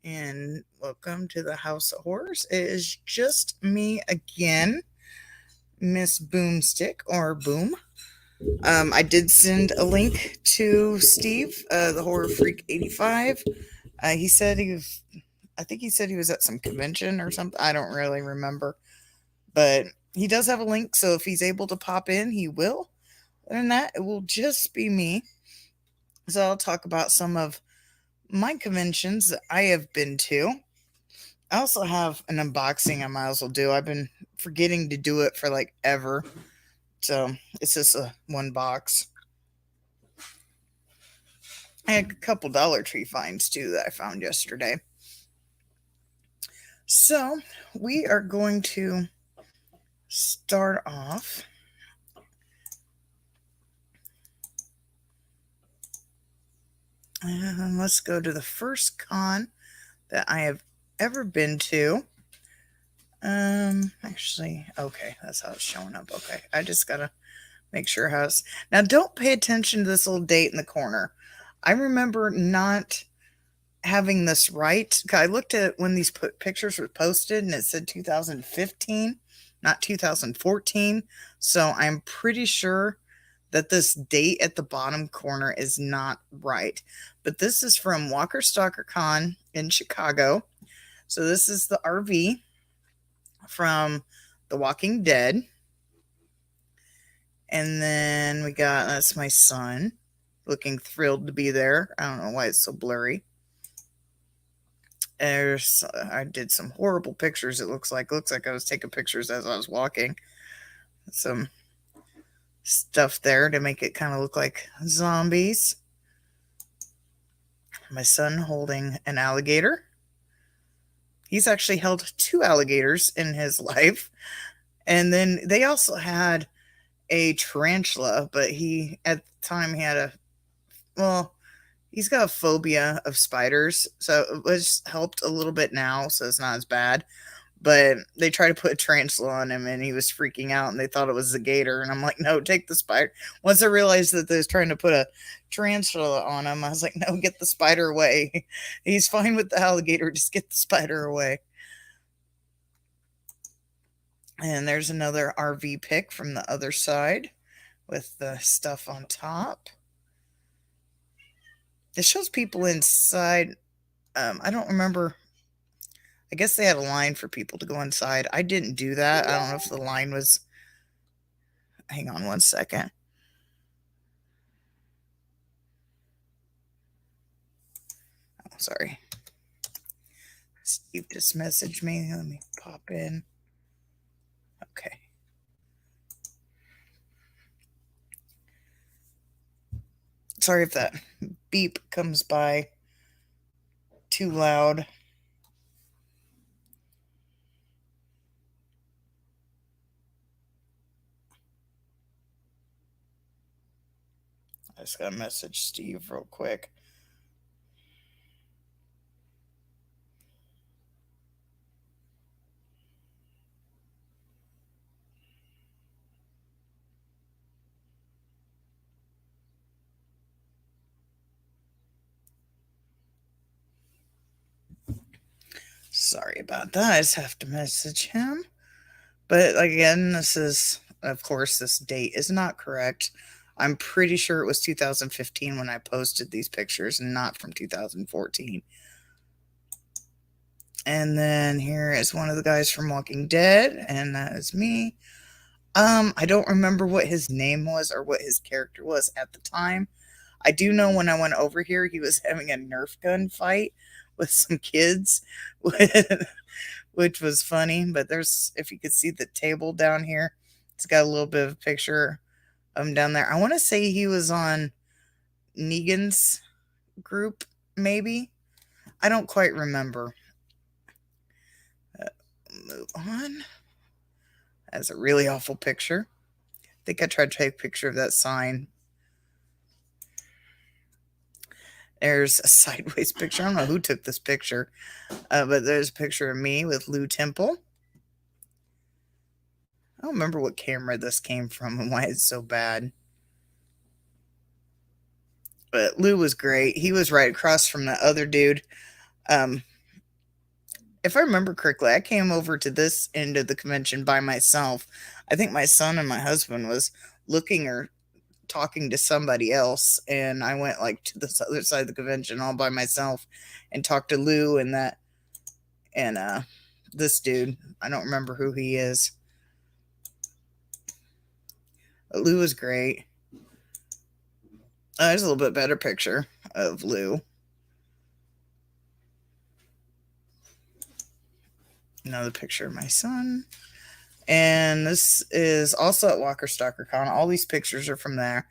and welcome to the House of Horrors. It is just me again, Miss Boomstick or Boom. I did send a link to Steve, the Horror Freak 85. He said he was, I think he said he was at some convention or something. I don't really remember, but he does have a link, so if he's able to pop in, he will. Other than that, it will just be me. So I'll talk about some of my conventions that I have been to. I also have an unboxing I might as well do. I've been forgetting to do it for like ever. So it's just a one box. I had a couple Dollar Tree finds too that I found yesterday. So we are going to start off. And let's go to the first con that I have ever been to. Actually, okay, that's how it's showing up. Okay, I just gotta make sure how it's now. Don't pay attention to this little date in the corner. I remember not having this right. I looked at when these pictures were posted and it said 2015, not 2014. So I'm pretty sure that this date at the bottom corner is not right. But this is from Walker Stalker Con in Chicago. So this is the RV from The Walking Dead. And then we got, that's my son looking thrilled to be there. I don't know why it's so blurry. I did some horrible pictures. It looks like I was taking pictures as I was walking. Some stuff there to make it kind of look like zombies. My son holding an alligator. He's actually held 2 alligators in his life. And then they also had a tarantula, but he, at the time, he had he's got a phobia of spiders, so it was helped a little bit now, so it's not as bad. But they tried to put a tarantula on him, and he was freaking out, and they thought it was the gator. And I'm like, no, take the spider. Once I realized that they was trying to put a tarantula on him, I was like, no, get the spider away. He's fine with the alligator, just get the spider away. And there's another RV pic from the other side with the stuff on top. It shows people inside. I don't remember. I guess they had a line for people to go inside. I didn't do that. I don't know if the line was. Hang on one second. Oh, sorry. Steve just messaged me. Let me pop in. Okay. Sorry if that beep comes by too loud. I just gotta message Steve real quick. Sorry about that. I just have to message him. But again, this is, of course, this date is not correct. I'm pretty sure it was 2015 when I posted these pictures and not from 2014. And then here is one of the guys from Walking Dead, and that is me. I don't remember what his name was or what his character was at the time. I do know when I went over here, he was having a Nerf gun fight with some kids, which was funny. But there's, if you could see the table down here, it's got a little bit of a picture of him down there. I want to say he was on Negan's group, maybe. I don't quite remember. Move on. That's a really awful picture. I think I tried to take a picture of that sign. There's a sideways picture. I don't know who took this picture, but there's a picture of me with Lou Temple. I don't remember what camera this came from and why it's so bad. But Lou was great. He was right across from the other dude. if I remember correctly, I came over to this end of the convention by myself. I think my son and my husband was looking or talking to somebody else, and I went like to this other side of the convention all by myself and talked to Lou and that and this dude. I don't remember who he is. But Lou was great. There's a little bit better picture of Lou. Another picture of my son. And this is also at Walker Stalker Con. All these pictures are from there.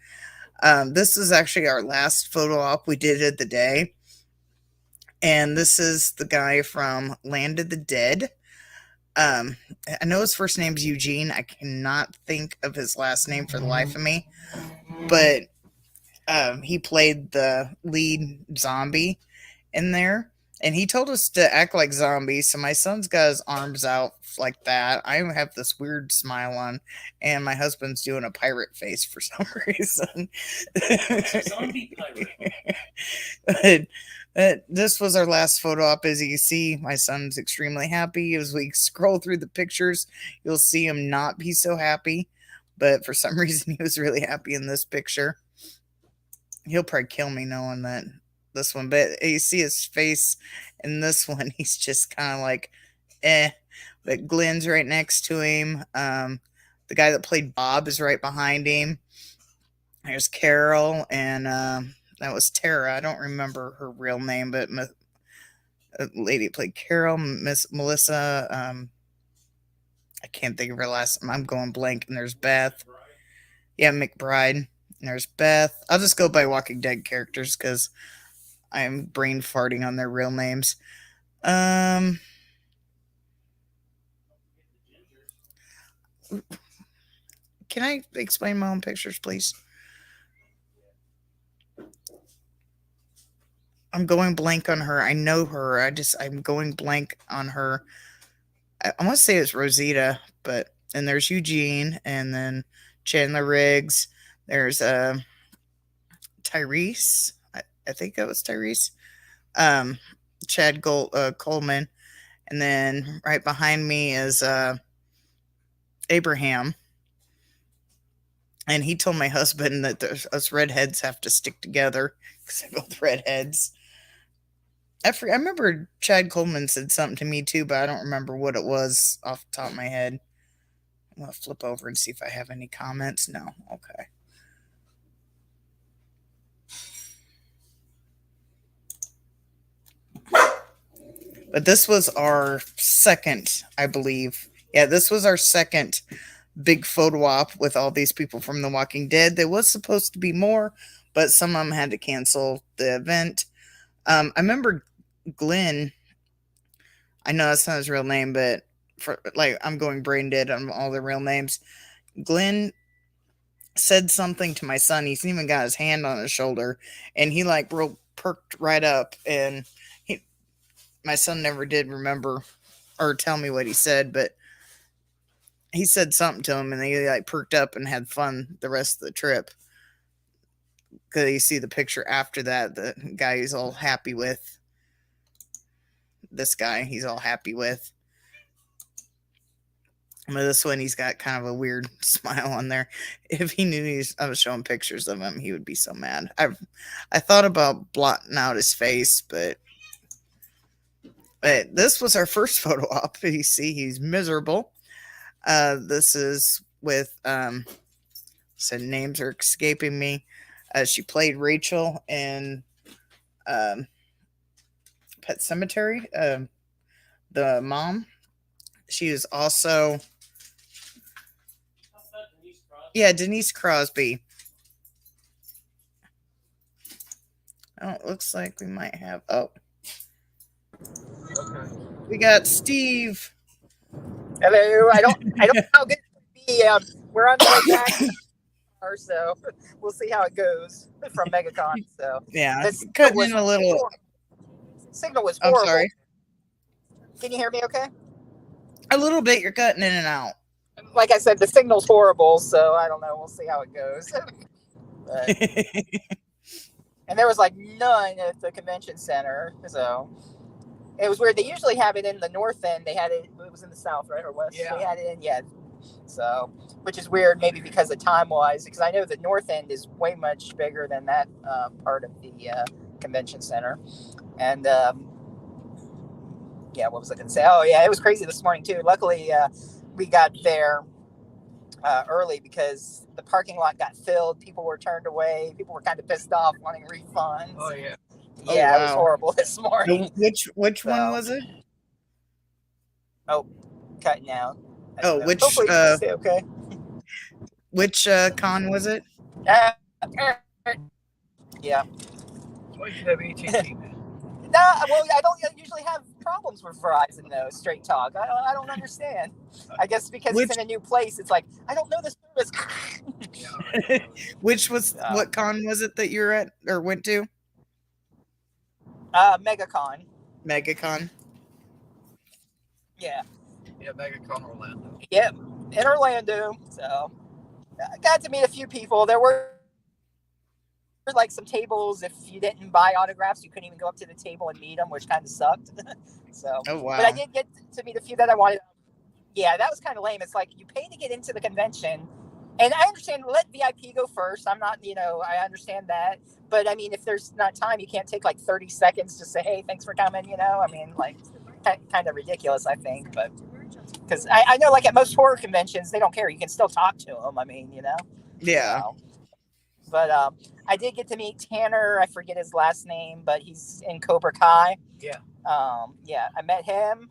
This is actually our last photo op we did of the day. And this is the guy from Land of the Dead. I know his first name's Eugene. I cannot think of his last name for the life of me. But he played the lead zombie in there. And he told us to act like zombies. So my son's got his arms out like that. I have this weird smile on. And my husband's doing a pirate face for some reason. Zombie pirate. This was our last photo op. As you can see, my son's extremely happy. As we scroll through the pictures, you'll see him not be so happy. But for some reason, he was really happy in this picture. He'll probably kill me knowing that this one. But you see his face in this one. He's just kind of like, eh. But Glenn's right next to him. The guy that played Bob is right behind him. There's Carol and... that was Tara. I don't remember her real name, but a lady played Carol, Miss Melissa. I can't think of her last name. I'm going blank. And there's Beth. Yeah, McBride. And there's Beth. I'll just go by Walking Dead characters because I'm brain farting on their real names. Can I explain my own pictures, please? I'm going blank on her. I know her. I'm going blank on her. I want to say it's Rosita, but and there's Eugene, and then Chandler Riggs. There's Tyrese. I think that was Tyrese. Chad Coleman, and then right behind me is Abraham. And he told my husband that us redheads have to stick together because they're both redheads. I remember Chad Coleman said something to me too, but I don't remember what it was off the top of my head. I'm going to flip over and see if I have any comments. No. Okay. But this was our second, I believe. Yeah, this was our second big photo op with all these people from The Walking Dead. There was supposed to be more, but some of them had to cancel the event. I remember Glenn, I know that's not his real name, but I'm going brain dead on all the real names. Glenn said something to my son. He's even got his hand on his shoulder, and he real perked right up. And my son never did remember or tell me what he said, but he said something to him, and he perked up and had fun the rest of the trip. Because you see the picture after that, the guy he's all happy with. This guy he's all happy with. But this one, he's got kind of a weird smile on there. If he knew I was showing pictures of him, he would be so mad. I thought about blotting out his face, but this was our first photo op. You see, he's miserable. This is with, said names are escaping me. She played Rachel in Pet Sematary, the mom. She is also... Yeah, Denise Crosby. Oh, it looks like we might have... Oh. Okay. We got Steve. Hello. I don't know how good it will be. We're on the way back, so we'll see how it goes from MegaCon. So yeah, cutting in a little. Signal was horrible. I'm sorry. Can you hear me? Okay. A little bit. You're cutting in and out. Like I said, the signal's horrible, so I don't know. We'll see how it goes. And there was none at the convention center, so It was weird. They usually have it in the north end. They had it. It was in the south, right, or west. Yeah. They had it in, yeah. So, which is weird, maybe because of time wise, because I know the north end is way much bigger than that part of the convention center. And yeah, what was I going to say? Oh yeah, it was crazy this morning too. Luckily, we got there early because the parking lot got filled. People were turned away. People were kind of pissed off, wanting refunds. Oh yeah. Oh Yeah, it was wow. horrible this morning. Which one So, was it? oh, cutting out. I don't Oh, know. Hopefully, you can stay okay. which con was it? Uh, yeah. Why you should have AT&T. No, well, I don't usually have problems with Verizon though. Straight talk, I don't understand. I guess because it's in a new place, it's like I don't know the service. Which was what con was it that you're at or went to? MegaCon. MegaCon. Yeah. Yeah, MegaCon Orlando. Yep, in Orlando. So I got to meet a few people. There were like some tables. If you didn't buy autographs, you couldn't even go up to the table and meet them, which kind of sucked. So, oh wow. But I did get to meet a few that I wanted. Yeah, that was kind of lame. It's like you pay to get into the convention, and I understand. Let VIP go first. I'm not, I understand that. But I mean, if there's not time, you can't take like 30 seconds to say, "Hey, thanks for coming." I mean, like, kind of ridiculous, I think. But because I know, like at most horror conventions, they don't care. You can still talk to them. I mean, Yeah. So, but I did get to meet Tanner. I forget his last name, but he's in Cobra Kai. Yeah. Yeah, I met him.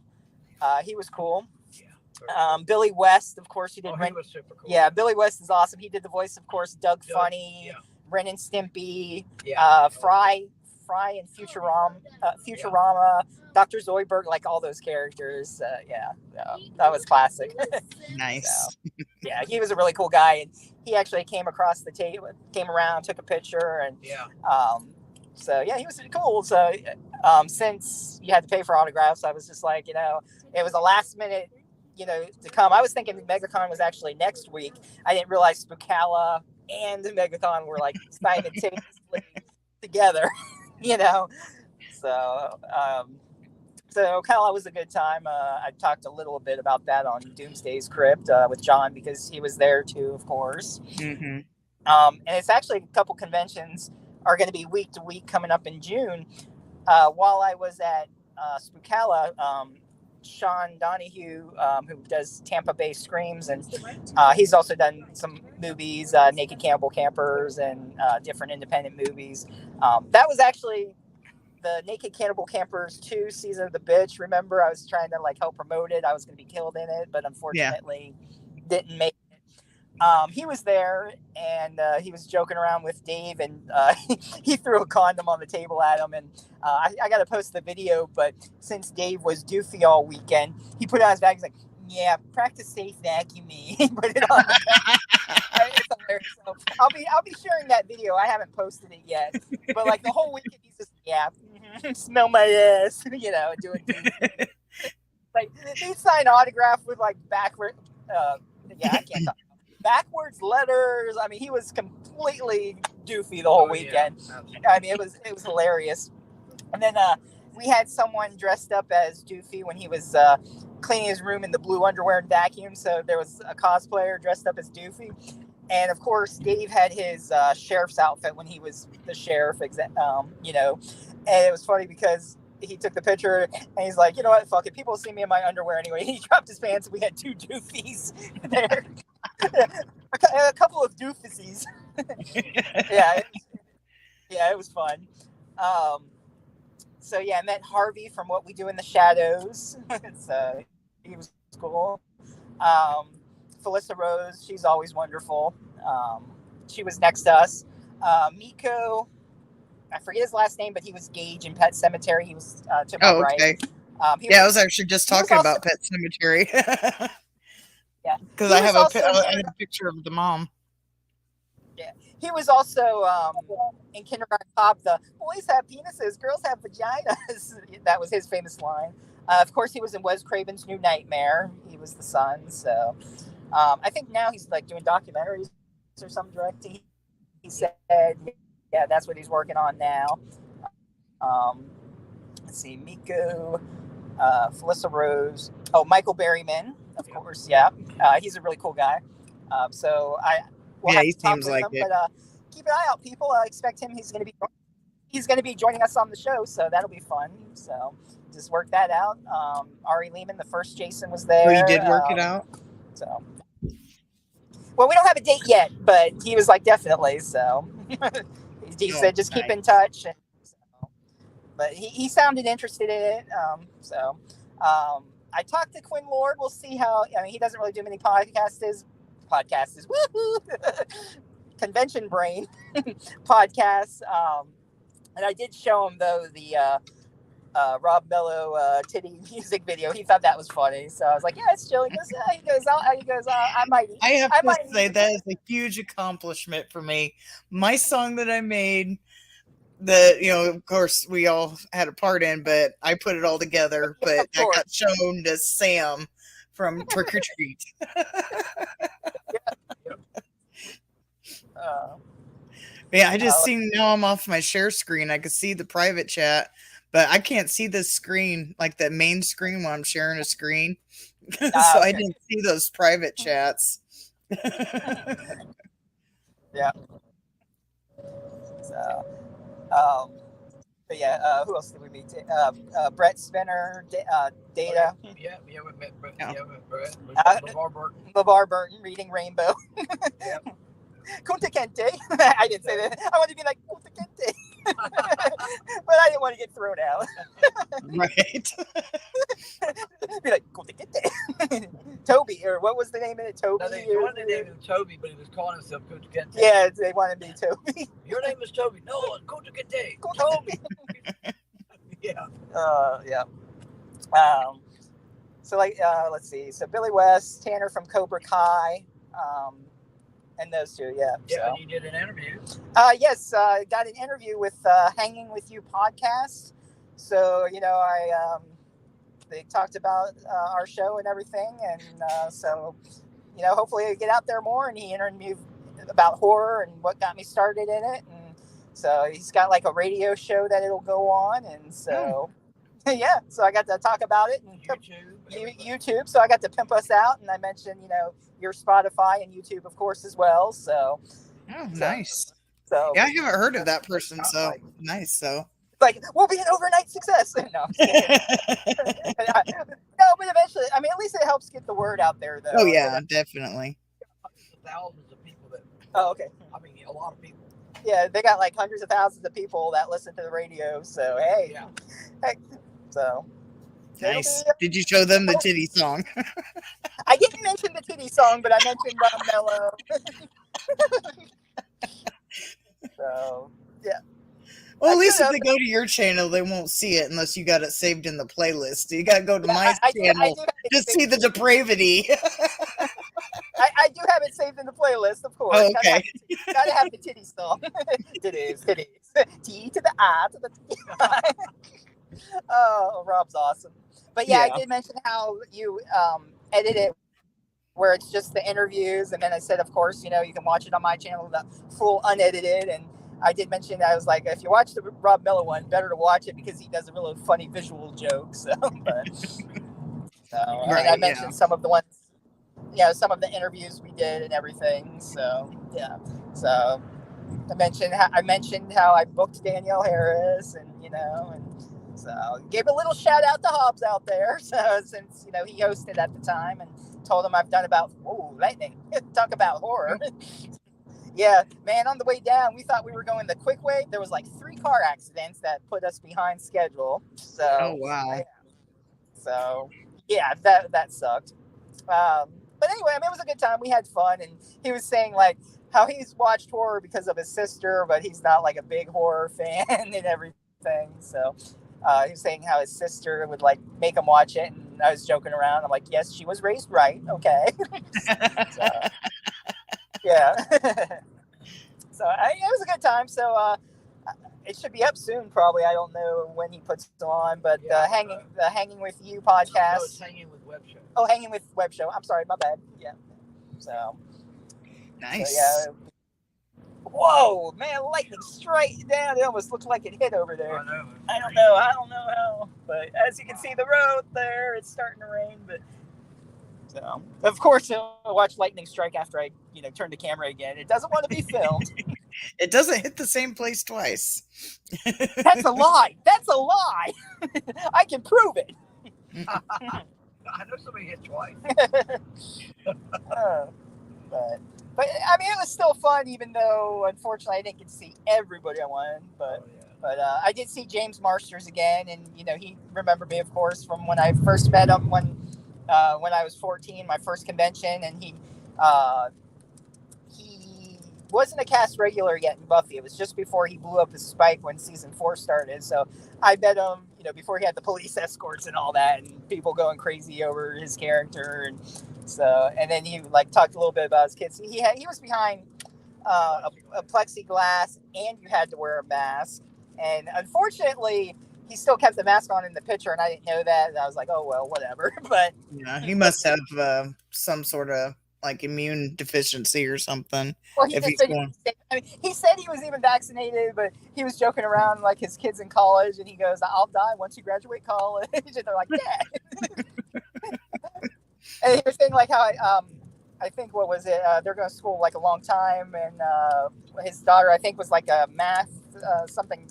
He was cool. Yeah. Billy West, of course, he did. He was super cool. Yeah, Billy West is awesome. He did the voice, of course, Doug Funny, yeah. Ren and Stimpy, Yeah. Fry and Futurama, Dr. Zoidberg, like all those characters. Yeah, that was classic. Nice. So, yeah, he was a really cool guy, and he actually came across the table, came around, took a picture, and yeah. So yeah, he was cool. So since you had to pay for autographs, I was just like, it was a last minute, to come. I was thinking MegaCon was actually next week. I didn't realize Spookala and MegaCon were like simultaneously together. So Ocala was a good time. I talked a little bit about that on Doomsday's Crypt with John because he was there too, of course. Mm-hmm. And it's actually a couple conventions are going to be week to week coming up in June. While I was at Spookala, Sean Donahue, who does Tampa Bay Screams, and he's also done some movies, Naked Cannibal Campers, and different independent movies. That was actually the Naked Cannibal Campers 2 Season of the Bitch. Remember, I was trying to help promote it. I was going to be killed in it, but unfortunately didn't make it. He was there, and he was joking around with Dave, and he threw a condom on the table at him. And I got to post the video, but since Dave was doofy all weekend, he put it on his bag. He's like, "Yeah, practice safe vacuuming." He put it on. It's hilarious. So I'll be sharing that video. I haven't posted it yet, but the whole weekend he's just smell my ass, doing doofy. He signed autograph with backward. I can't talk. Backwards letters. I mean, he was completely doofy the whole weekend. Yeah. I mean, it was hilarious. And then we had someone dressed up as Doofy when he was cleaning his room in the blue underwear and vacuum. So there was a cosplayer dressed up as Doofy. And of course, Dave had his sheriff's outfit when he was the sheriff, And it was funny because he took the picture and he's like, "You know what? Fuck it. People see me in my underwear anyway." He dropped his pants and we had 2 doofies there. A couple of doofusies. Yeah, it was fun. So I met Harvey from What We Do in the Shadows. So he was cool. Felissa Rose, she's always wonderful. She was next to us. Miko, I forget his last name, but he was Gage in Pet Cemetery. He was to my right. Okay. I was actually just talking about Pet Cemetery. Yeah, because I have a picture of the mom. Yeah, he was also in Kindergarten Cop. The boys have penises, girls have vaginas. That was his famous line. Of course, he was in Wes Craven's New Nightmare. He was the son. So I think now he's doing documentaries or some directing. He said, yeah, that's what he's working on now. let's see, Miko, Felissa Rose. Oh, Michael Berryman, of course. Yeah, he's a really cool guy. So I will Yeah, have he to talk seems with like him, it. but keep an eye out, people. Expect him. He's going to be joining us on the show, so that'll be fun. So just work that out. Ari Lehman, the first Jason, was Oh, you there. did work it out? So, well, we don't have a date yet, but he was like, definitely. So he said, just keep in touch. And so, but he sounded interested in it. I talked to Quinn Lord. We'll see how. I mean, he doesn't really do many podcasts. Woohoo! Convention brain podcasts. And I did show him though the Rob Mello titty music video. He thought that was funny, so I was like, "Yeah, it's chill." He goes, "I might." I have to say that is a huge accomplishment for me. My song that I made, that of course we all had a part in, but I put it all together. But I got shown to Sam from Trick or Treat. Yeah, I just seen now I'm off my share screen. I could see the private chat, but I can't see the screen, like the main screen when I'm sharing a screen. So I didn't see those private chats. Yeah. So, but yeah, who else did we meet? Brett Spinner, Data. Yeah, we met Brett. Yeah, Brett. LeVar Burton reading Rainbow. Yeah. Kunta Kinte. I didn't say that. I wanted to be like Kunta Kinte. But I didn't want to get thrown out. Right. Be like Kunta Kinte. Toby, or what was the name of it? Toby? No, they wanted to name him Toby, but he was calling himself Kunta Kinte. Yeah, they wanted me Toby. Your name is Toby. No, it's Kunta Kinte. Toby. Yeah. Yeah. So let's see. So Billy West, Tanner from Cobra Kai. And those two, yeah. Yeah, so. And you did an interview. Yes, got an interview with Hanging With You podcast. So, they talked about our show and everything. And so, hopefully I get out there more. And he interviewed about horror and what got me started in it. And so he's got like a radio show that it'll go on. And so, yeah, so I got to talk about it. And YouTube. So I got to pimp us out. And I mentioned, your Spotify and YouTube, of course, as well. So, nice. So yeah, I haven't heard of that person. So nice. So like we'll be an overnight success. No, no, but eventually, I mean, at least it helps get the word out there, though. Oh yeah, definitely. Thousands of people that. Oh, okay. I mean, a lot of people. Yeah, they got like hundreds of thousands of people that listen to the radio. So hey, so. Nice. Did you show them the titty song? I didn't mention the titty song, but I mentioned Rob Mello. So, yeah. Well, at least if they go to your channel, they won't see it unless you got it saved in the playlist. You got to go to my channel to see the depravity. I do have it saved in the playlist, of course. Oh, okay. Gotta have the titty song. Titties. T to the I to the T. Oh, Rob's awesome. But yeah, I did mention how you edit it where it's just the interviews. And then I said, of course, you can watch it on my channel, the full unedited. And I did mention, I was like, if you watch the Rob Mello one, better to watch it because he does a really funny visual joke. So, I mentioned some of the ones, some of the interviews we did and everything. So, yeah. So I mentioned how I booked Danielle Harris and, and so gave a little shout out to Hobbs out there. So since, he hosted at the time and told him I've done about, lightning, talk about horror. Yeah, man, on the way down, we thought we were going the quick way. There was like 3 car accidents that put us behind schedule. So, oh, wow. Yeah. So, yeah, that sucked. But anyway, I mean, it was a good time. We had fun. And he was saying, like, how he's watched horror because of his sister, but he's not, like, a big horror fan and everything. So, he was saying how his sister would, like, make him watch it. And I was joking around. I'm like, yes, she was raised right. Okay. So, yeah. So it was a good time. So it should be up soon, probably. I don't know when he puts it on, but Hanging With You podcast. No, it's Hanging With Web Show. Oh, Hanging With Web Show. I'm sorry, my bad. Yeah. So nice. So, yeah. Whoa, man, lightning straight down. It almost looked like it hit over there. I know. I don't know how. But as you can see, the road there, it's starting to rain. But so, of course, I'll watch lightning strike after I, turn the camera again. It doesn't want to be filmed. It doesn't hit the same place twice. That's a lie. That's a lie. I can prove it. I know somebody hit twice. Uh, but I mean, it was still fun, even though unfortunately I didn't get to see everybody I wanted. But Oh, yeah. but I did see James Marsters again, and he remembered me, of course, from when I first met him when I was 14, my first convention, and he wasn't a cast regular yet in Buffy. It was just before he blew up his spike when season 4 started. So I met him, before he had the police escorts and all that, and people going crazy over his character, and then he talked a little bit about his kids. He was behind a plexiglass, and you had to wear a mask. And unfortunately, he still kept the mask on in the picture, and I didn't know that. And I was like, oh well, whatever. But Yeah, he must have some sort of immune deficiency or something. well, he If just he's said going, he said he was even vaccinated, but he was joking around like his kids in college, and he goes, "I'll die once you graduate college." And they're like, "Yeah." And he was saying how I think what was it? They're going to school a long time, and his daughter I think was a math something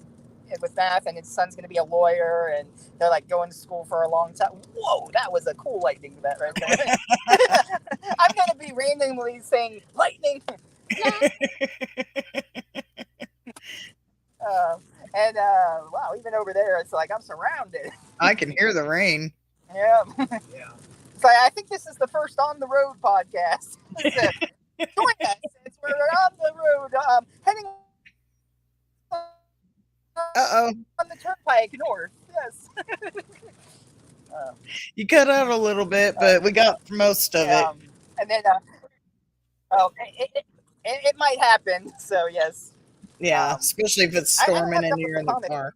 with math, and his son's going to be a lawyer, and they're going to school for a long time. Whoa, that was a cool lightning event right there. I'm going to be randomly saying lightning. And wow, even over there, it's I'm surrounded. I can hear the rain. Yeah. Yeah. So I think this is the first on the road podcast. Join us as we're on the road, heading Uh-oh. on the turnpike north. Yes. You cut out a little bit, but we got most of it. And then, it might happen. So yes. Yeah, especially if it's I don't storming have and enough you're of in a the comment. car.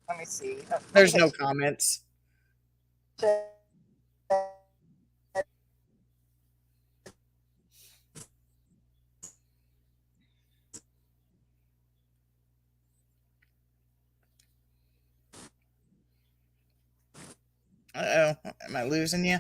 Let me see. There's no comments. Uh-oh. Am I losing you?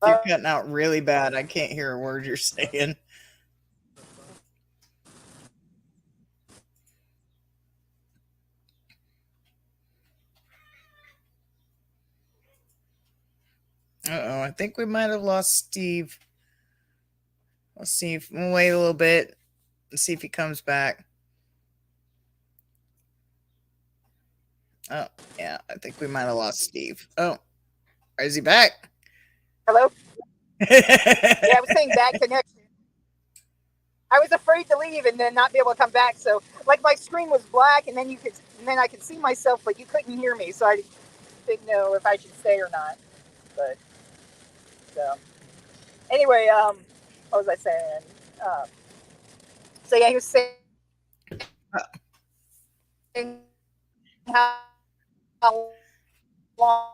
You're cutting out really bad. I can't hear a word you're saying. Uh-oh. I think we might have lost Steve. Let's see if we'll wait a little bit and see if he comes back. Oh, yeah. I think we might have lost Steve. Oh, is he back? Hello? Yeah, I was saying bad connection. I was afraid to leave and then not be able to come back. So, my screen was black, and then I could see myself, but you couldn't hear me. So I didn't know if I should stay or not. But so anyway, what was I saying? So yeah, he was saying how long.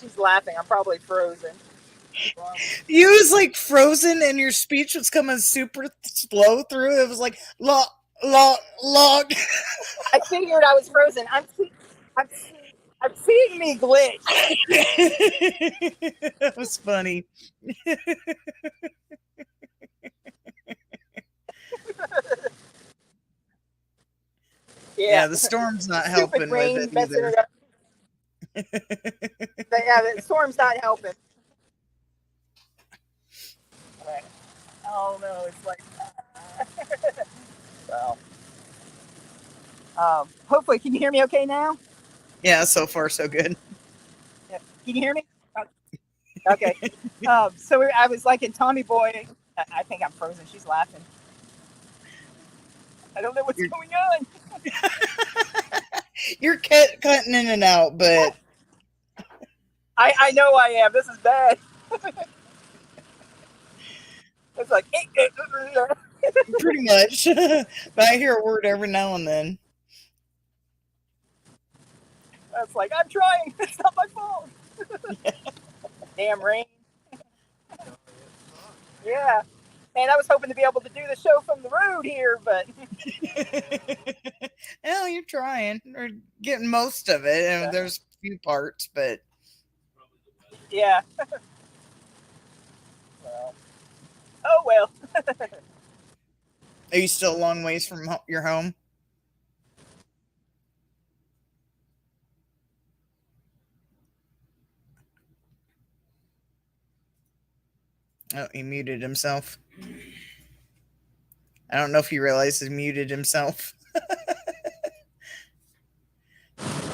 She's laughing. I'm probably frozen. You was frozen and your speech was coming super slow through. It was log, log, log. I figured I was frozen. I'm seeing me glitch. That was funny. Yeah, the storm's not helping rain with it messing either. it up. Yeah, the storm's not helping. Right. Oh no, it's so. Hopefully, can you hear me okay now? Yeah, so far so good. Yeah. Can you hear me? Okay. So I was in Tommy Boy. I think I'm frozen. She's laughing. I don't know what's going on. You're cutting in and out, but I know I am. This is bad. It's like Pretty much. But I hear a word every now and then. it's like I'm trying. It's not my fault. Damn rain. Yeah. Man, I was hoping to be able to do the show from the road here, but Well, you're trying. Or getting most of it. And there's a few parts, but yeah. Well, oh well. are you still a long ways from your home? Oh, he muted himself. I don't know if he realized he muted himself.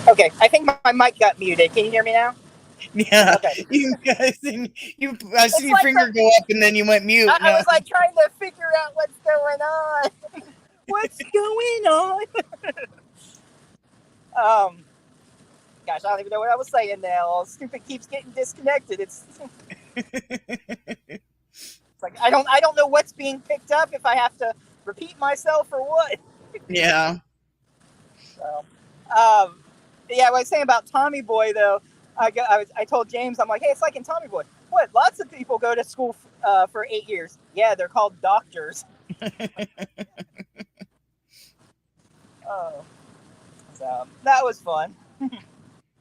Okay, I think my mic got muted. Can you hear me now? Yeah, Okay. I seen your like finger go up and then you went mute. I was like trying to figure out what's going on. What's going on? Gosh, I don't even know what I was saying now. Stupid keeps getting disconnected. It's like I don't know what's being picked up if I have to repeat myself or what. Yeah. So, yeah, what I was saying about Tommy Boy though, I told James, I'm like, hey, it's like in Tommy Boy. What? Lots of people go to school for 8 years. Yeah, they're called doctors. Oh, so that was fun.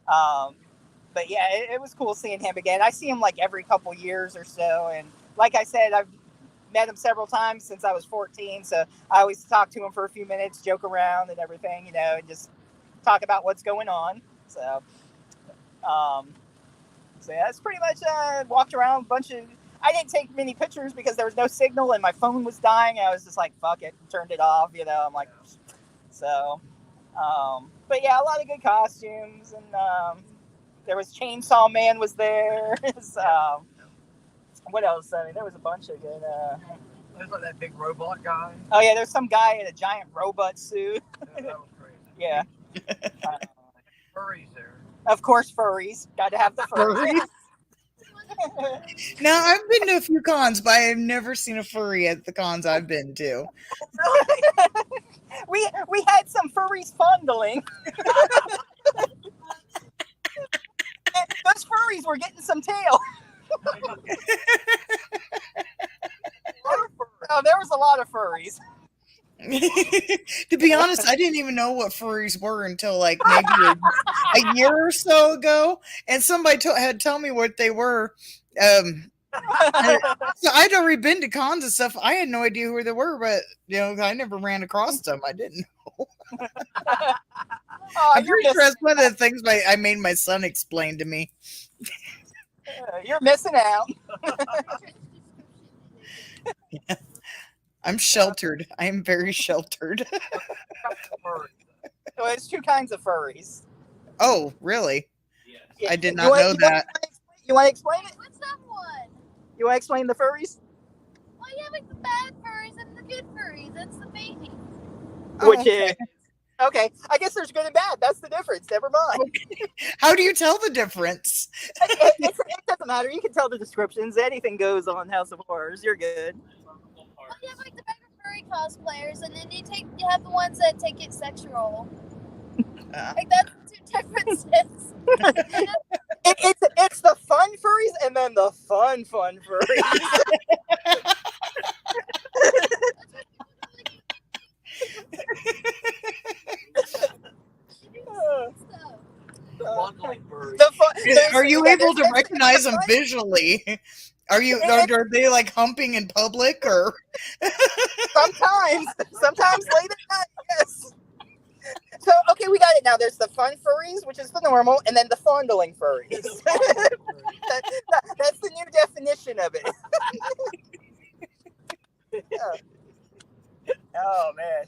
But yeah, it was cool seeing him again. I see him like every couple years or so, and like I said, I've met him several times since I was 14. So I always talk to him for a few minutes, joke around and everything, and just talk about what's going on. Um, so yeah, it's pretty much walked around a bunch of. I didn't take many pictures because there was no signal and my phone was dying. I was just like, fuck it, turned it off. I'm like, so. But yeah, a lot of good costumes, and there was Chainsaw Man was there. So, what else? I mean, there was a bunch of good. There's like that big robot guy. Oh yeah, there's some guy in a giant robot suit. Yeah, that was crazy. Yeah. Furries there. Of course, furries. Got to have the furries. Now, I've been to a few cons, but I have never seen a furry at the cons I've been to. we had some furries fondling. Those furries were getting some tail. Oh, there was a lot of furries. To be honest, I didn't even know what furries were until like maybe a year or so ago, and somebody had told me what they were. So I'd already been to cons and stuff. I had no idea who they were, but I never ran across them. I didn't know. I'm pretty sure that's one of the things I made my son explain to me. You're missing out. Yeah. I'm sheltered. I am very sheltered. So it's two kinds of furries. Oh, really? Yeah. I did not know that. You want to explain it? What's that one? You want to explain the furries? Well, you have like the bad furries and the good furries. That's the baby. Which is okay. I guess there's good and bad. That's the difference. Never mind. Okay. How do you tell the difference? It doesn't matter. You can tell the descriptions. Anything goes on House of Horrors. You're good. Well, you have like the better furry cosplayers, and then you have the ones that take it sexual. Like that's the two differences. It's the fun furries and then the fun furries. Are you able to recognize them visually? Are they like humping in public or? Sometimes late at night, yes. So okay, we got it now. There's the fun furries, which is the normal, and then the fondling furries. That's the new definition of it. Yeah. Oh man.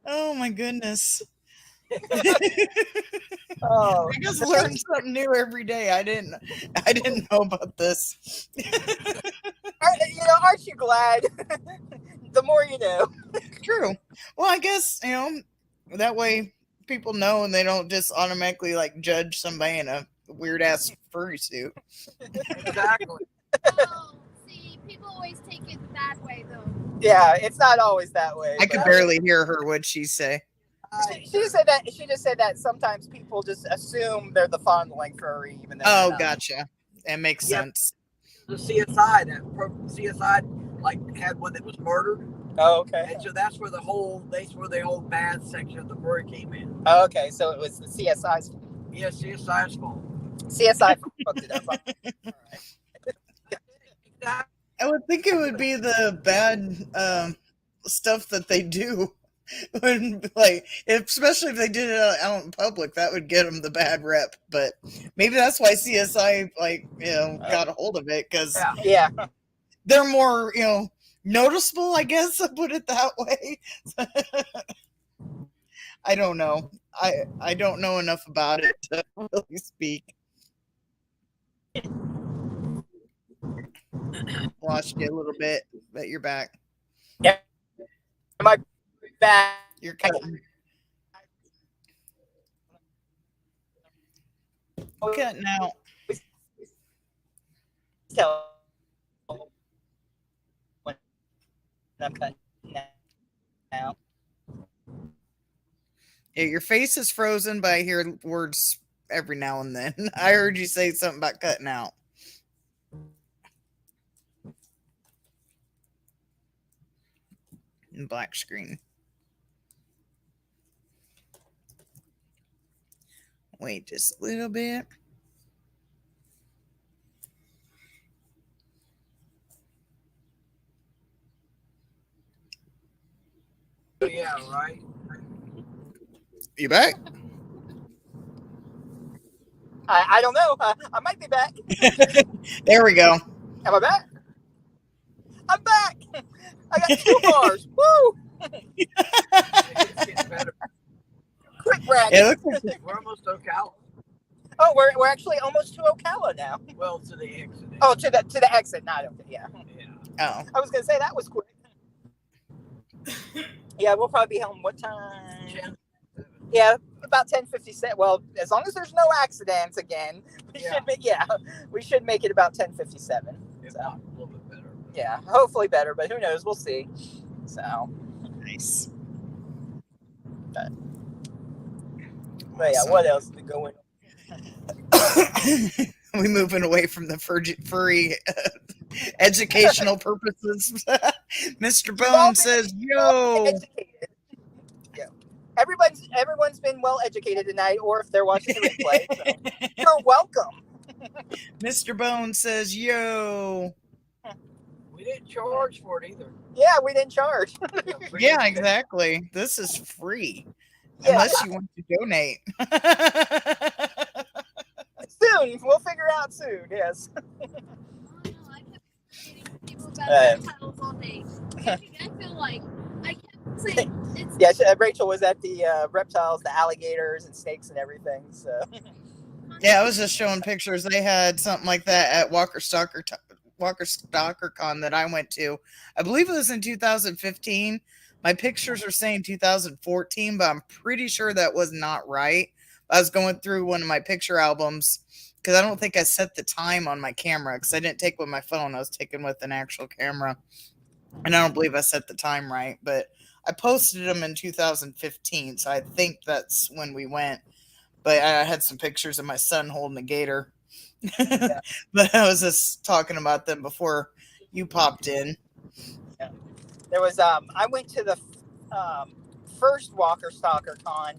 Oh my goodness. Oh, I just learn something new every day. I didn't know about this. Aren't you glad? The more you know. True. Well, I guess, that way people know and they don't just automatically like judge somebody in a weird ass furry suit. Exactly. Oh, see, people always take it that way, though. Yeah, it's not always that way. I could but- barely hear her. What'd she say? She just said that. She just said that sometimes people just assume they're the fondling furry, even though. Oh, they're not. gotcha. That makes Yep. sense. The CSI, CSI like had one that was murdered, Oh, okay. and so that's where the whole bad section of the furry came in. Oh, okay, so it was the CSI's. Yeah, CSI's fault. CSI fucked it up. All right. I would think it would be the bad stuff that they do. When, like, especially if they did it out in public, that would get them the bad rep. But maybe that's why CSI, like, got a hold of it, because Yeah. they're more, noticeable, I guess. I'll put it that way. I don't know. I don't know enough about it to really speak. Lost you a little bit, but you're back. Am I back? You're cutting. Cutting out. Tell when I'm cutting out. Yeah, your face is frozen, but I hear words every now and then. I heard you say something about cutting out. In black screen. Wait just a little bit. Yeah, right. You back? I don't know. I might be back. There we go. Am I back? I'm back. I got 2 bars. Woo! It's getting better. Quick brag. It looks like We're almost to Ocala. Oh, we're actually almost to Ocala now. Well, to the exit. Oh, to the exit. Not okay. Yeah. Yeah. oh. I was gonna say that was quick. Yeah, we'll probably be home. What time? 10. Yeah, about 10:57. Well, as long as there's no accidents again, Yeah. we should make it about 10:57. If So. not, a little bit better. Yeah, hopefully better, but who knows? We'll see. So, Nice. but yeah, what else is going on? We moving away from the furry educational purposes. Mr. Bone says, "Yo." Educated. Yeah. Everyone's been well educated tonight, or if they're watching the replay, so you're welcome. Mr. Bone says, "Yo." We didn't charge for it either. Yeah, we didn't charge. Yeah, exactly. This is free. Yeah. Unless you want to donate. Soon, we'll figure out soon. Yes. I don't know, I kept getting people about reptiles all day. I feel like I kept saying it's Yeah, Rachel was at the reptiles, the alligators and snakes and everything. So Yeah, I was just showing pictures. They had something like that at Walker Stalker Con that I went to. I believe it was in 2015. My pictures are saying 2014, but I'm pretty sure that was not right. I was going through one of my picture albums because I don't think I set the time on my camera because I didn't take with my phone. I was taking with an actual camera. And I don't believe I set the time right, but I posted them in 2015. So I think that's when we went. But I had some pictures of my son holding a gator. But I was just talking about them before you popped in. yeah. There was I went to the first Walker Stalker Con,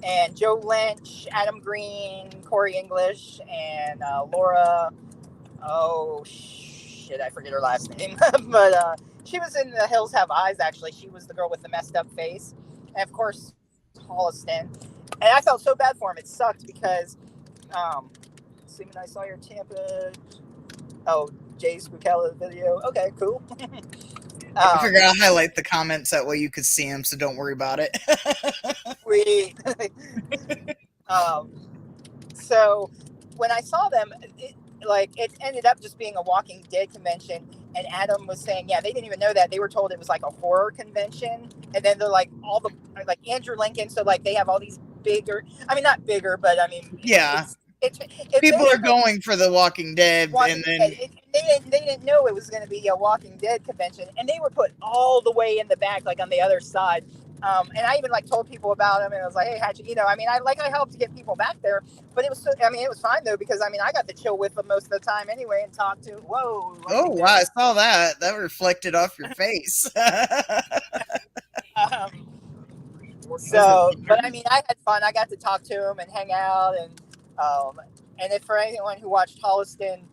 and Joe Lynch, Adam Green, Corey English, and Laura. Oh shit, I forget her last name, but she was in The Hills Have Eyes. Actually, she was the girl with the messed up face, and of course, Holliston. And I felt so bad for him. It sucked because, assuming I saw your Tampa. Oh, Jay Spookella video. Okay, cool. I figured I'll highlight the comments that way you could see them, so don't worry about it. We. So when I saw them, it ended up just being a Walking Dead convention. And Adam was saying, yeah, they didn't even know that. They were told it was like a horror convention. And then they're like Andrew Lincoln. So like they have all these bigger, I mean, not bigger, but I mean, Yeah. It People are basically going for The Walking Dead, Walking and then Dead. They didn't know it was going to be a Walking Dead convention, and they were put all the way in the back, like on the other side. And I even like told people about them, and I was like, "Hey, how'd you?" I mean, I helped to get people back there, but it was, I mean, it was fine though because I mean, I got to chill with them most of the time anyway and talk to. Whoa! oh Lightning wow, I there. saw that. That reflected off your face. Um, Was it so, but I thunder? mean, I had fun. I got to talk to him and hang out, and if for anyone who watched Holliston,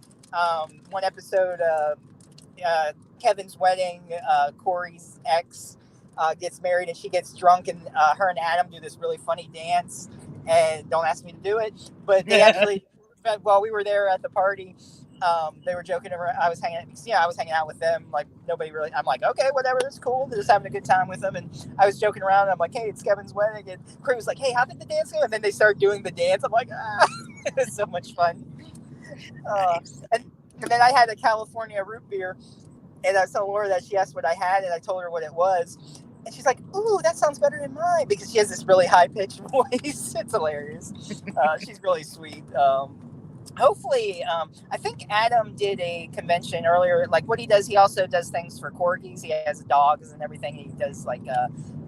one episode. Kevin's wedding, Corey's ex gets married and she gets drunk, and her and Adam do this really funny dance. And don't ask me to do it, but they actually, while we were there at the party, they were joking around. I was hanging out with them. Like nobody really. I'm like, okay, whatever, that's cool. They're just having a good time with them, and I was joking around. And I'm like, hey, it's Kevin's wedding, and Corey was like, hey, how did the dance go? And then they started doing the dance. I'm like, ah, it was so much fun. Nice. And then I had a California root beer, and I told Laura that she asked what I had, and I told her what it was. And she's like, ooh, that sounds better than mine, because she has this really high-pitched voice. It's hilarious. She's really sweet. Hopefully, I think Adam did a convention earlier. Like what he does, he also does things for corgis. He has dogs and everything. He does like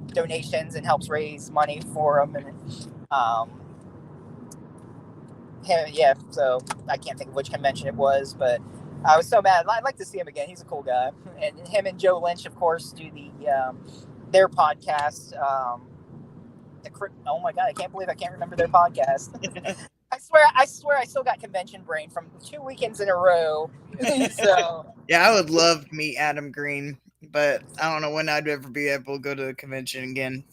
donations and helps raise money for them. And yeah, so I can't think of which convention it was, but I was so mad. I'd like to see him again. He's a cool guy. And him and Joe Lynch, of course, do their podcast. Oh my god, I can't believe I can't remember their podcast. I swear, I still got convention brain from 2 weekends in a row. So Yeah, I would love to meet Adam Green, but I don't know when I'd ever be able to go to a convention again.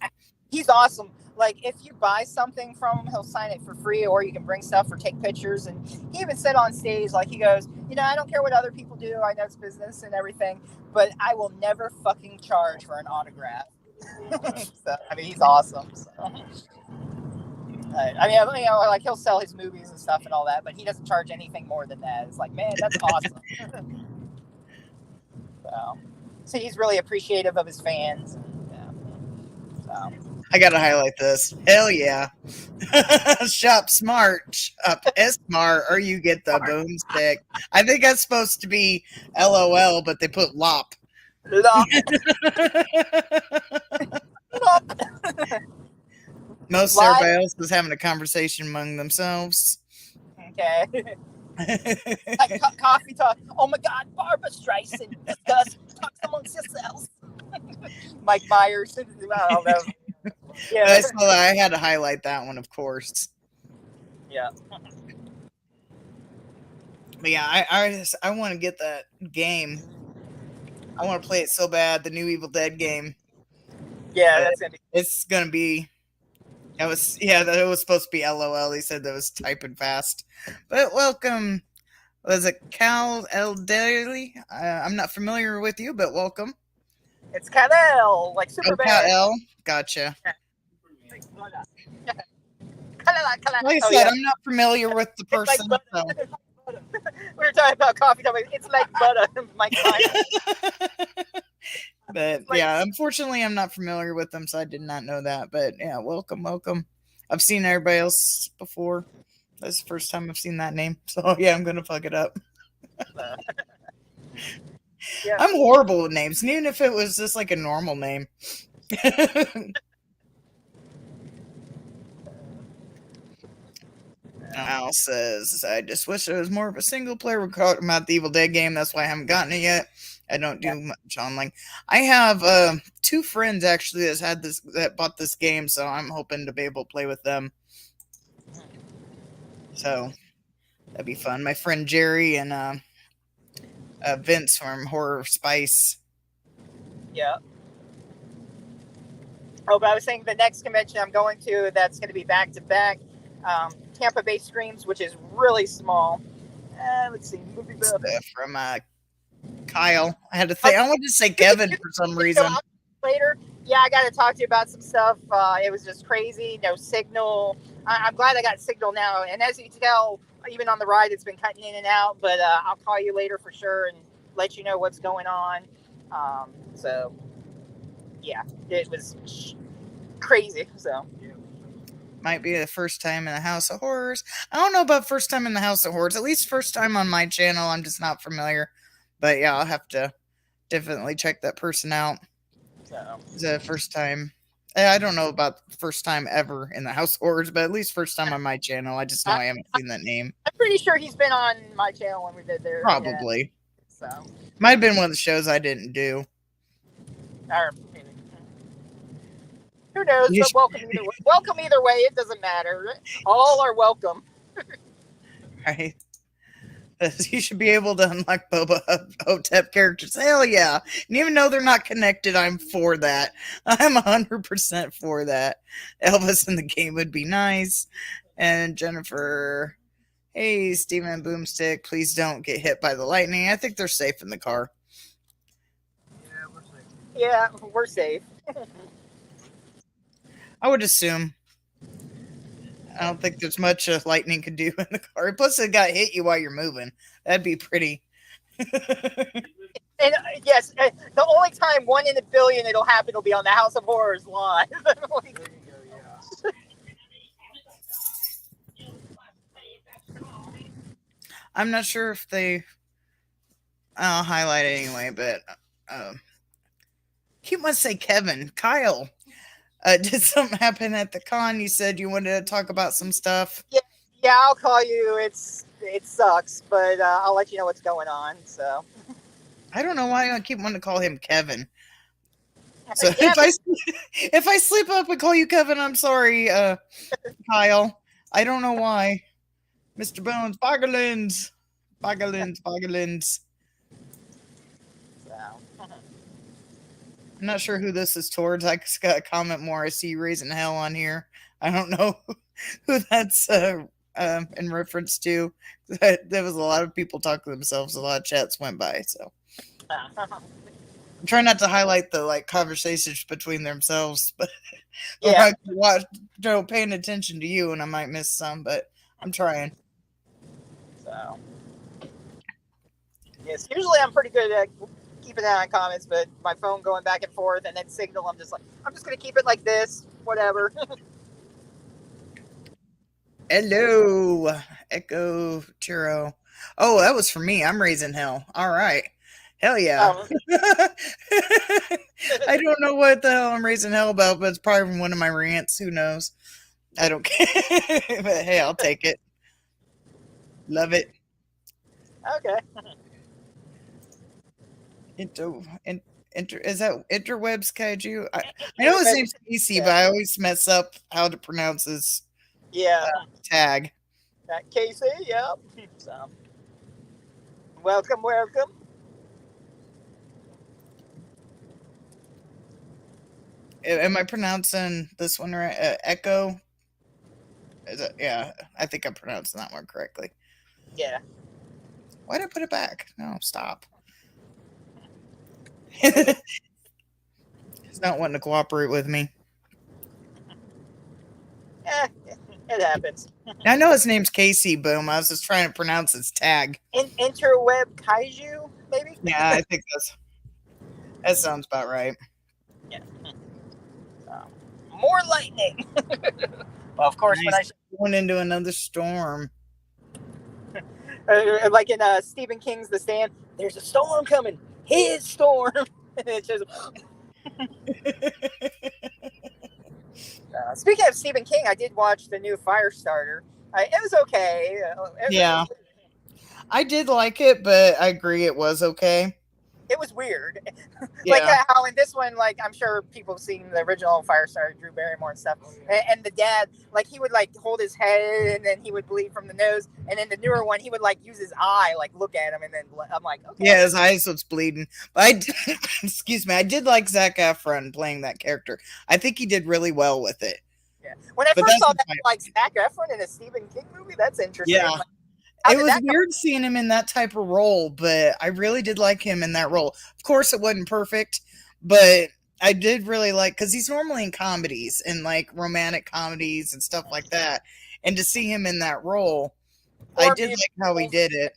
he's awesome. Like if you buy something from him, he'll sign it for free, or you can bring stuff or take pictures. And he even said on stage, like he goes, I don't care what other people do. I know it's business and everything, but I will never fucking charge for an autograph. So I mean, he's awesome. So. I mean, like he'll sell his movies and stuff and all that, but he doesn't charge anything more than that. It's like, man, that's awesome. So he's really appreciative of his fans. So. I gotta highlight this. Hell yeah. Shop smart, shop smart, or you get the boomstick. I think that's supposed to be LOL, but they put LOP. Lop. Most everybody else was having a conversation among themselves. Okay. Like coffee talk. Oh my God, Barbara Streisand. Discuss. Talk amongst yourselves. Mike Myers. I don't know. Yeah. I had to highlight that one, of course. Yeah. But yeah, I want to get that game. I want to play it so bad. The new Evil Dead game. Yeah, that's gonna be. It's gonna be. That was supposed to be LOL. He said that was typing fast. But welcome. Was it Cal El Daily? I'm not familiar with you, but welcome. It's Kal-El, like Superman. Cal-El. Gotcha. Like I said, I'm not familiar with the person. Like so. We were talking about coffee. It's like butter. Mike Myers. But yeah, unfortunately, I'm not familiar with them, so I did not know that. But yeah, welcome. I've seen everybody else before. That's the first time I've seen that name. So yeah, I'm gonna fuck it up. Yeah. I'm horrible with names, and even if it was just like a normal name. Al says, I just wish it was more of a single player. We're talking about the Evil Dead game. That's why I haven't gotten it yet. I don't do much online. I have 2 friends actually that bought this game, so I'm hoping to be able to play with them. So that'd be fun. My friend Jerry and Vince from Horror Spice. Yeah. Oh, but I was saying the next convention I'm going to, that's going to be back to back. Tampa Bay Screams, which is really small. Let's see. From Kyle. I had to think. I wanted to say Kevin for some reason. Later. Yeah, I got to talk to you about some stuff. It was just crazy. No signal. I'm glad I got signal now. And as you can tell, even on the ride, it's been cutting in and out. But I'll call you later for sure and let you know what's going on. So, yeah, it was crazy. So. Might be the first time in the House of Horrors. I don't know about first time in the House of Horrors. At least first time on my channel. I'm just not familiar. But yeah, I'll have to definitely check that person out. So It's the first time. I don't know about first time ever in the House of Horrors, but at least first time on my channel. I just know I haven't seen that name. I'm pretty sure he's been on my channel when we did there. Probably. Yeah, so Might have been one of the shows I didn't do. or, who knows? But welcome either way. Welcome either way. It doesn't matter. All are welcome. Right. You should be able to unlock Boba Hotep characters. Hell yeah. And even though they're not connected, I'm for that. I'm 100% for that. Elvis in the game would be nice. And Jennifer, hey, Steven and Boomstick, please don't get hit by the lightning. I think they're safe in the car. Yeah, we're safe. Yeah, we're safe. I would assume. I don't think there's much lightning could do in the car. Plus, it got hit you while you're moving. That'd be pretty. And yes, the only time 1 in a billion it'll happen will be on the House of Horrors live. There you go, yeah. I'm not sure if they. I'll highlight it anyway, but keep want to say Kevin, Kyle. Did something happen at the con? You said you wanted to talk about some stuff. Yeah, I'll call you. It sucks, but I'll let you know what's going on. So I don't know why I keep wanting to call him Kevin. So yeah, if I slip up and call you Kevin, I'm sorry, Kyle. I don't know why. Mr. Bones, Boggins. so. I'm not sure who this is towards. I just got a comment more. I see you raising hell on here. I don't know who that's in reference to. There was a lot of people talking to themselves. A lot of chats went by. So I'm trying not to highlight the conversations between themselves, but Yeah. paying attention to you, and I might miss some. But I'm trying. So yes, usually I'm pretty good at keeping an eye on comments, but my phone going back and forth and then signal, I'm just gonna keep it like this, whatever. Hello, Echo Churro. Oh, that was for me. I'm raising hell. All right. Hell yeah. I don't know what the hell I'm raising hell about, but it's probably from one of my rants. Who knows? I don't care. But hey, I'll take it. Love it. Okay. Is that Interwebs Kaiju? I know his name's Casey, but I always mess up how to pronounce his tag. Casey, yep. So welcome. Am I pronouncing this one right? Echo? Yeah, I think I'm pronouncing that one correctly. Yeah. Why did I put it back? No, stop. He's not wanting to cooperate with me. It happens. I know his name's Casey Boom. I was just trying to pronounce his tag. Interweb Kaiju, maybe? Yeah, I think that sounds about right. Yeah. More lightning. Well, of course, nice. When going into another storm. Like in Stephen King's The Stand, there's a storm coming. His storm. It's just... Speaking of Stephen King, I did watch the new Firestarter. It was okay. Yeah. I did like it, but I agree it was okay. It was weird. Yeah. Like how in this one, I'm sure people have seen the original Firestarter, Drew Barrymore and stuff. And the dad, he would hold his head and then he would bleed from the nose. And in the newer one, he would use his eye, look at him. And then I'm like, okay. Yeah, his eyes was bleeding. But excuse me, I did like Zac Efron playing that character. I think he did really well with it. Yeah. When I first saw that, Zac Efron in a Stephen King movie, that's interesting. Yeah. It was weird seeing him in that type of role, but I really did like him in that role. Of course, it wasn't perfect, but I did really like, because he's normally in comedies and romantic comedies and stuff like that. And to see him in that role, I did like how he did it.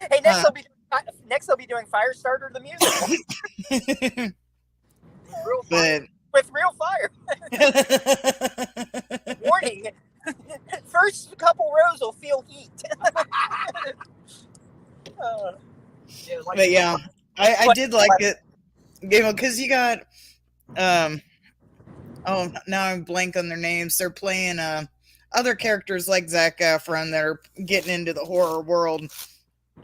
Hey, next they'll be doing Firestarter the musical. With real fire. Warning, But yeah, I did like it, you know, because you got oh, now I'm blank on their names. They're playing other characters like Zac Efron that are getting into the horror world.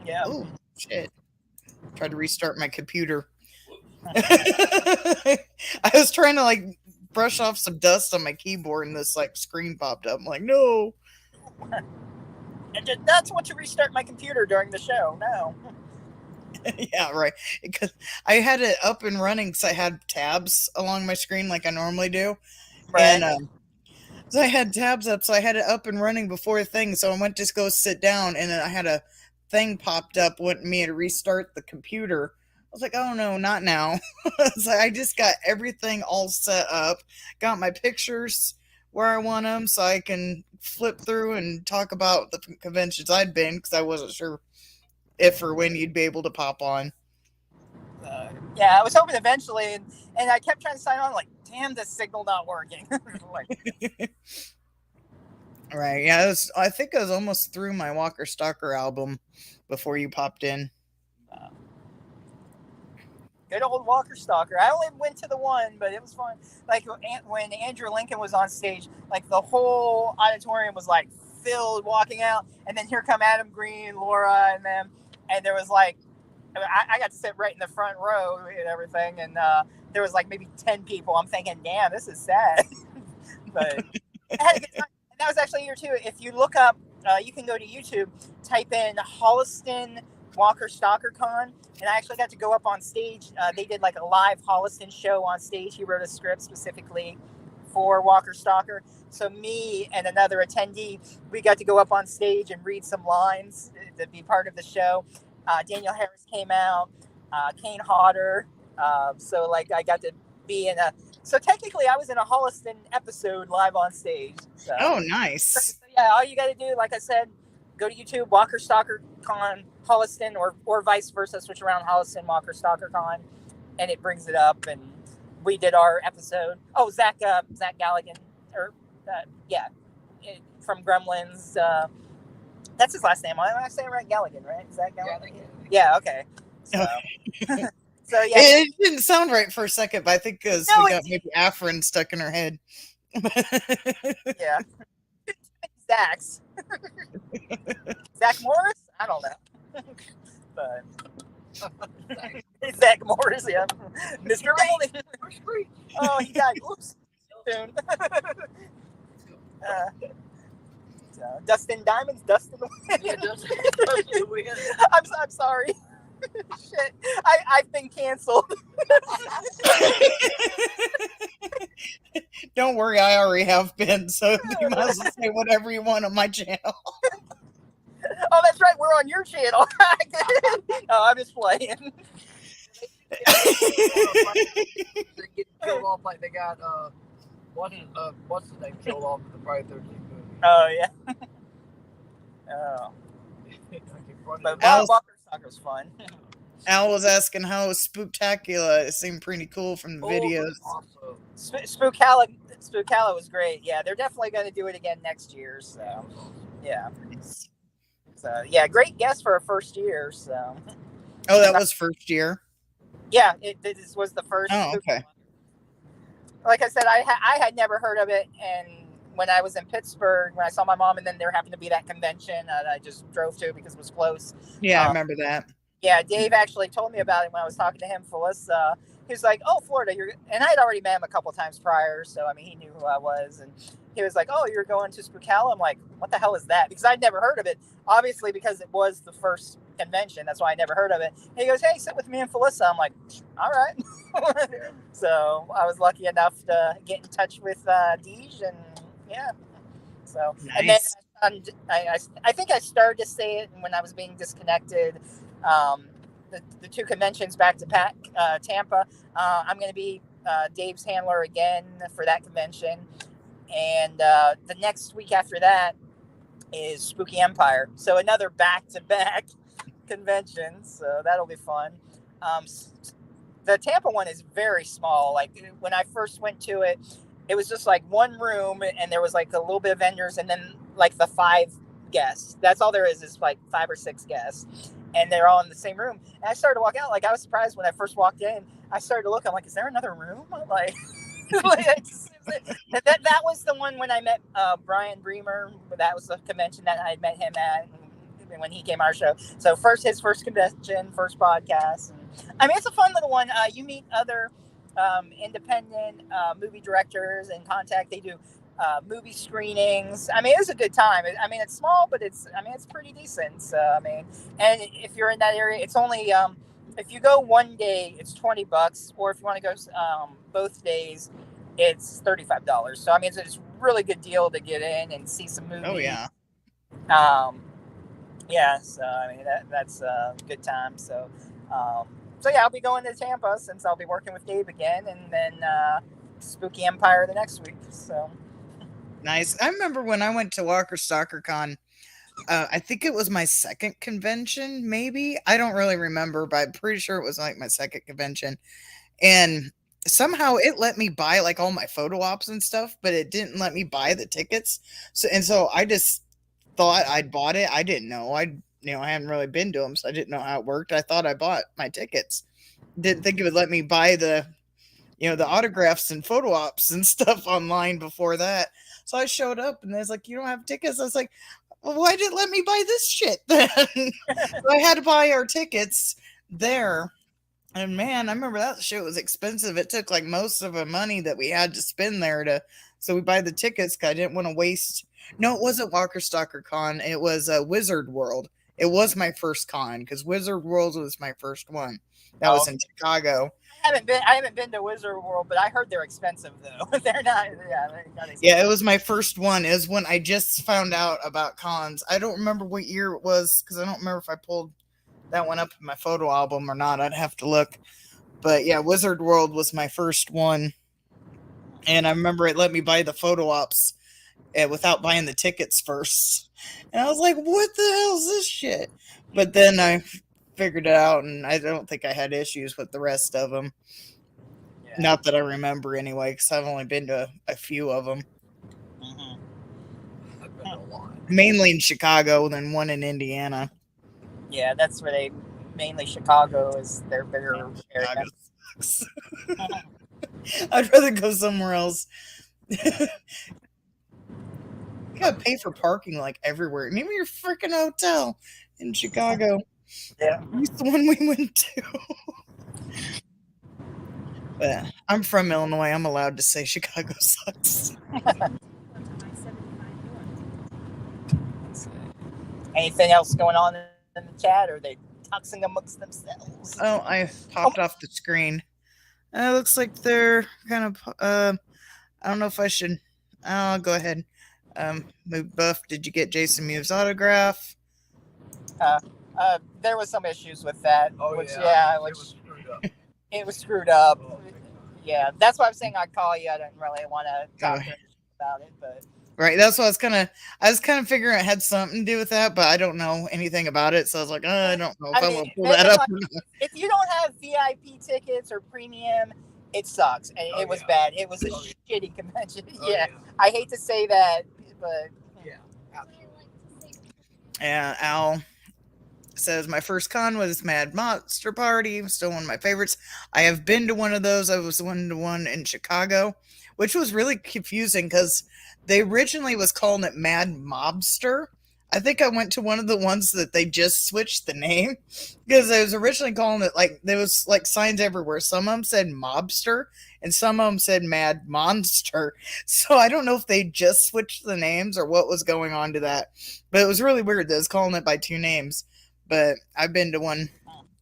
Yeah. Oh shit! Tried to restart my computer. I was trying to like brush off some dust on my keyboard, and this like screen popped up. I'm like, no. And that's what to restart my computer during the show. No. Yeah, right. Because I had it up and running because I had tabs along my screen like I normally do, Right. and so I had tabs up, so I had it up and running before a thing. So I went to go sit down, and then I had a thing popped up wanting me to restart the computer. I was like, oh no, not now. So I just got everything all set up, got my pictures where I want them, so I can flip through and talk about the conventions I'd been because I wasn't sure if or when you'd be able to pop on. Yeah, I was hoping eventually, and I kept trying to sign on. Like, damn, this signal not working. Like, Right. Yeah, I think I was almost through my Walker Stalker album before you popped in. good old Walker Stalker. I only went to the one, but it was fun. Like when Andrew Lincoln was on stage, like the whole auditorium was like filled walking out, and then here come Adam Green, Laura, and them, and there was like, I got to sit right in the front row and everything, and there was like maybe 10 people. I'm thinking, damn, this is sad, but I had a good time. And that was actually here too. If you look up, you can go to YouTube, type in Holliston Walker Stalker Con, and I actually got to go up on stage. They did like a live Holliston show on stage. He wrote a script specifically for Walker Stalker. So me and another attendee, we got to go up on stage and read some lines to be part of the show. Daniel Harris came out, Kane Hodder. So like I got to be in a. So technically, I was in a Holliston episode live on stage. So. Oh, nice. So yeah, all you got to do, like I said, go to YouTube, Walker Stalker Con Holliston, or vice versa, switch around Holliston Walker Stalker Con, and it brings it up. And we did our episode. Oh, Zach Galligan, or from Gremlins. That's his last name. Am I saying right? Galligan, right? Zach Galligan. Yeah. Okay. So. So yeah, it didn't sound right for a second, but I think because we got maybe Afrin stuck in her head. Yeah, Zach's. Zach Morris? I don't know, but Zach Morris, yeah, Mr. Rolling. Oh, he died. Oops. Soon. So, Dustin Diamonds, Dustin the Wind. Yeah, Dustin the Wind. I'm sorry. Shit, I've been canceled. Don't worry, I already have been, so you might as well say whatever you want on my channel. Oh, that's right, we're on your channel. Oh, I'm just playing. They get killed off like they got what's his name killed off in the Friday 13th movie. Oh yeah. Oh. But Walker Stalker's fun. Al was asking how Spooktacular. It seemed pretty cool from the videos. Awesome. Spookala was great. Yeah, they're definitely going to do it again next year. So, yeah. So, yeah, great guest for a first year. So. Oh, that was first year? Yeah, this was the first. Oh, okay. Like I said, I had never heard of it, and when I was in Pittsburgh, when I saw my mom, and then there happened to be that convention that I just drove to because it was close. Yeah, I remember that. Yeah, Dave actually told me about it when I was talking to him. Felissa, he was like, "Oh, Florida, and I had already met him a couple times prior, so I mean, he knew who I was, and he was like, "Oh, you're going to Spookala?" I'm like, "What the hell is that?" Because I'd never heard of it. Obviously, because it was the first convention, that's why I never heard of it. And he goes, "Hey, sit with me and Felissa." I'm like, "All right." So I was lucky enough to get in touch with Deej, and yeah. So nice. And then I think I started to say it when I was being disconnected. The two conventions back to Tampa. I'm going to be Dave's handler again for that convention, and the next week after that is Spooky Empire. So another back-to-back convention. So that'll be fun. The Tampa one is very small. Like when I first went to it, it was just like one room, and there was like a little bit of vendors, and then like the 5 guests. That's all there is like 5 or 6 guests. and they're all in the same room. And I started to walk out. Like, I was surprised when I first walked in. I started to look. I'm like, is there another room? Like, that was the one when I met Brian Bremer. That was the convention that I met him at when he came on our show. So his first convention, first podcast. I mean, it's a fun little one. You meet other independent movie directors and contact. They do movie screenings. I mean, it was a good time. I mean, it's small, but it's pretty decent. So, I mean, and if you're in that area, it's only if you go one day, it's $20, or if you want to go both days, it's $35. So I mean, it's a really good deal to get in and see some movies. Oh yeah. Yeah. So I mean, that's a good time. So yeah, I'll be going to Tampa since I'll be working with Dave again, and then Spooky Empire the next week. So nice. I remember when I went to Walker Stalker Con. I think it was my second convention, maybe. I don't really remember, but I'm pretty sure it was like my second convention. And somehow it let me buy like all my photo ops and stuff, but it didn't let me buy the tickets. So I just thought I'd bought it. I didn't know. I hadn't really been to them, so I didn't know how it worked. I thought I bought my tickets. Didn't think it would let me buy the autographs and photo ops and stuff online before that. So I showed up and they was like, you don't have tickets. I was like, well, why did it let me buy this shit then? So I had to buy our tickets there. And man, I remember that shit was expensive. It took like most of the money that we had to spend there so we buy the tickets because I didn't want to waste. No, it wasn't Walker Stalker Con. It was Wizard World. It was my first con because Wizard World was my first one. That was in Chicago. I haven't been to Wizard World, but I heard they're expensive though. They're not. Yeah, they're not expensive. Yeah, it was my first one. It was when I just found out about cons. I don't remember what year it was because I don't remember if I pulled that one up in my photo album or not. I'd have to look. But yeah, Wizard World was my first one, and I remember it let me buy the photo ops without buying the tickets first. And I was like, "What the hell is this shit?" But then I figured it out, and I don't think I had issues with the rest of them. Yeah. Not that I remember anyway, because I've only been to a few of them. Mm-hmm. I've been to a lot. Mainly in Chicago, then one in Indiana. Yeah, that's where mainly Chicago is their bigger area. I'd rather go somewhere else. You gotta pay for parking like everywhere. Name your freaking hotel in Chicago. Yeah. It's the one we went to. But I'm from Illinois. I'm allowed to say Chicago sucks. Anything else going on in the chat, or are they talking amongst themselves? Oh, I popped off the screen. It looks like they're kind of. I don't know if I should. I'll go ahead. Move Buff. Did you get Jason Mewes' autograph? There was some issues with that. Oh, which, yeah. Which it was screwed up. It was screwed up. Oh, yeah, that's why I'm saying I'd call you. I didn't really want to talk about it, but. Right, that's what I was kind of figuring it had something to do with that, but I don't know anything about it, so I was like, I don't know if I want to pull that up. If you don't have VIP tickets or premium, it sucks, and it was bad. It was a shitty convention. Yeah, I hate to say that, but yeah, yeah. Al says my first con was Mad Monster Party, still one of my favorites. I have been to one of those. I was one to one in Chicago, which was really confusing because they originally was calling it Mad Mobster. I think I went to one of the ones that they just switched the name because they was originally calling it like there was like signs everywhere. Some of them said Mobster and some of them said Mad Monster. So I don't know if they just switched the names or what was going on to that. But it was really weird. They was calling it by two names. But I've been to one.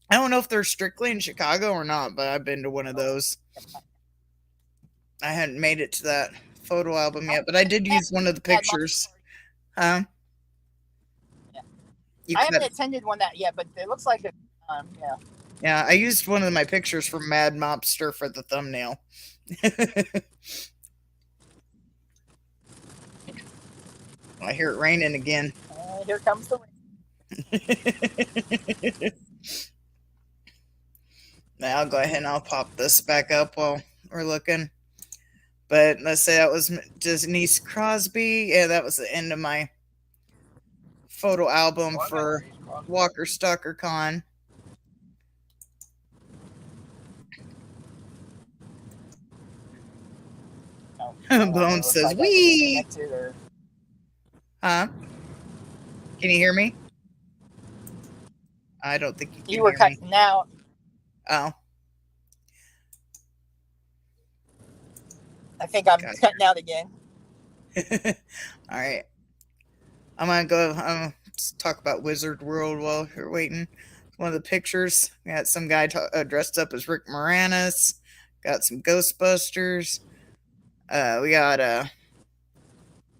I don't know if they're strictly in Chicago or not, but I've been to one of those. I hadn't made it to that photo album yet, but I did use one of the pictures. Yeah. I haven't attended one that yet, but it looks like yeah. Yeah, I used one of my pictures from Mad Mobster for the thumbnail. I hear it raining again. Here comes the rain. Now I'll go ahead and I'll pop this back up while we're looking. But let's say that was Denise Crosby. Yeah, that was the end of my photo album Oh, I got for these crossbows. Walker Stalker Con. Oh, Bone if I says, got "Wee." disconnected or Huh? Can you hear me? I don't think you you can were hear me. cutting out. Oh, I think I'm got cutting out again. it. All right. I'm gonna go. Talk about Wizard World while you're waiting. One of the pictures we got some guy dressed up as Rick Moranis. Got some Ghostbusters. We got a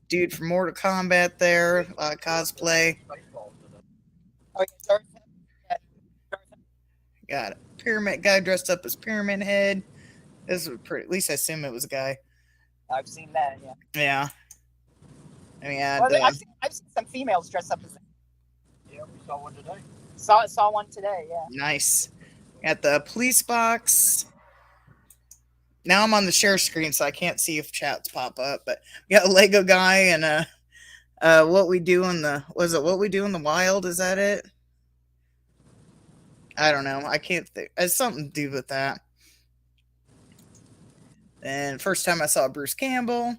dude from Mortal Kombat there. A lot of cosplay. Spaceballs today. Oh, yeah, Got a pyramid guy dressed up as Pyramid Head. This was pretty. At least I assume it was a guy. I've seen that. Yeah. Yeah. And we had Well, I've seen some females dress up as. Yeah, we saw one today. Saw one today. Yeah. nice. Got the police box. Now I'm on the share screen, so I can't see if chats pop up. But we got a Lego guy and what we do in the what we do in the wild? Is that it? I don't know. I can't think. It's something to do with that. And first time I saw Bruce Campbell,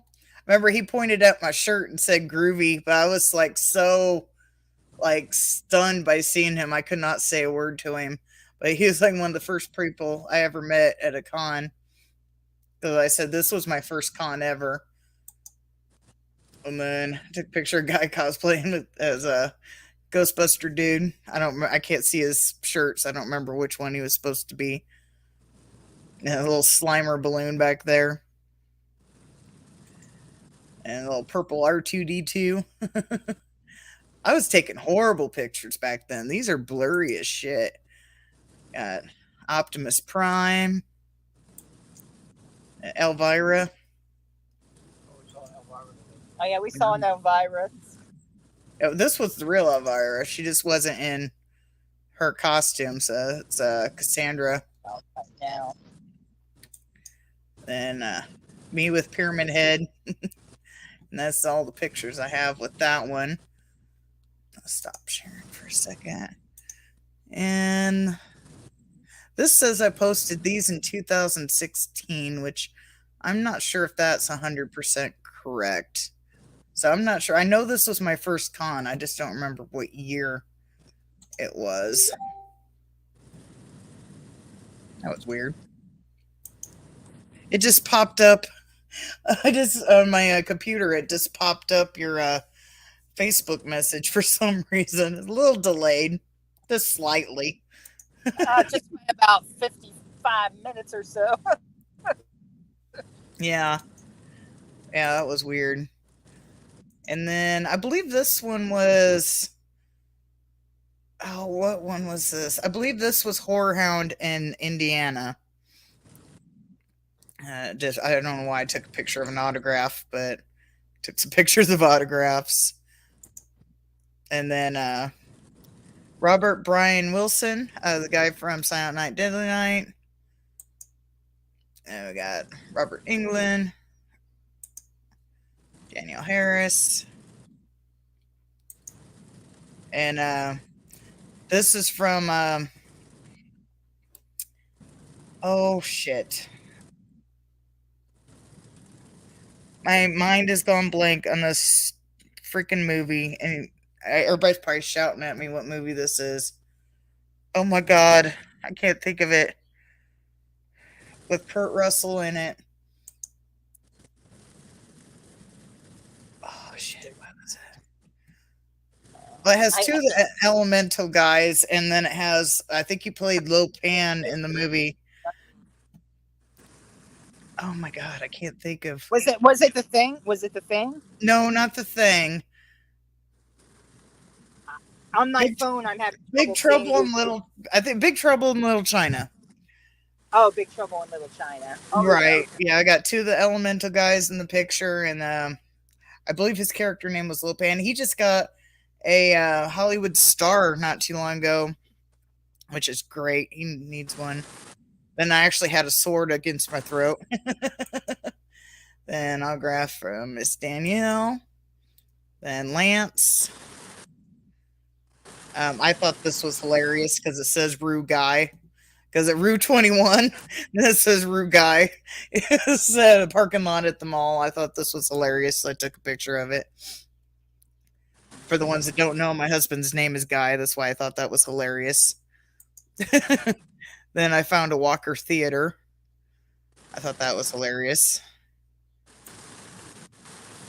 remember he pointed at my shirt and said groovy, but I was like so like stunned by seeing him. I could not say a word to him. But he was like one of the first people I ever met at a con. Because I said this was my first con ever. And then I took a picture of a guy cosplaying as a Ghostbuster dude. I can't see his shirts. I don't remember which one he was supposed to be. And a little Slimer balloon back there. And a little purple R2D2. I was taking horrible pictures back then. These are blurry as shit. Got Optimus Prime. Elvira. Oh, we saw Elvira today. Oh yeah, we saw an Elvira. Oh, this was the real Elvira. She just wasn't in her costume. So it's Cassandra. Oh, now. Then me with Pyramid Head. And that's all the pictures I have with that one. I'll stop sharing for a second. And this says I posted these in 2016, which I'm not sure if that's 100% correct. So I'm not sure. I know this was my first con. I just don't remember what year it was. That was weird. It just popped up. I just on my computer. It just popped up your Facebook message for some reason. It's a little delayed, just slightly. Just by about 55 minutes or so. Yeah, that was weird. And then I believe this one was. Oh, what one was this? I believe this was Horror Hound in Indiana. Just I don't know why I took a picture of an autograph, but took some pictures of autographs. And then Robert Brian Wilson, the guy from Silent Night, Deadly Night. And we got Robert Englund, Danielle Harris, and this is from oh shit. My mind has gone blank on this freaking movie, and everybody's probably shouting at me what movie this is. Oh my god, I can't think of it. With Kurt Russell in it. Oh shit, what was it? Well, it has two of the elemental guys, and then it has, I think he played Lo Pan in the movie. Oh my god, I can't think of. Was it the Thing? Was it the Thing? No, not the Thing. On my phone, I'm having Big Trouble in Little. I think Big Trouble in Little China. Oh, Big Trouble in Little China. Oh, Right. Yeah, I got two of the elemental guys in the picture, and I believe his character name was Lo Pan. He just got a Hollywood star not too long ago, which is great. He needs one. Then I actually had a sword against my throat. Then autograph from Miss Danielle. Then Lance. I thought this was hilarious because it says Rue Guy. Because at Rue 21, this says Rue Guy. It's a parking lot at the mall. I thought this was hilarious, so I took a picture of it. For the ones that don't know, my husband's name is Guy. That's why I thought that was hilarious. Then I found a Walker Theater. I thought that was hilarious.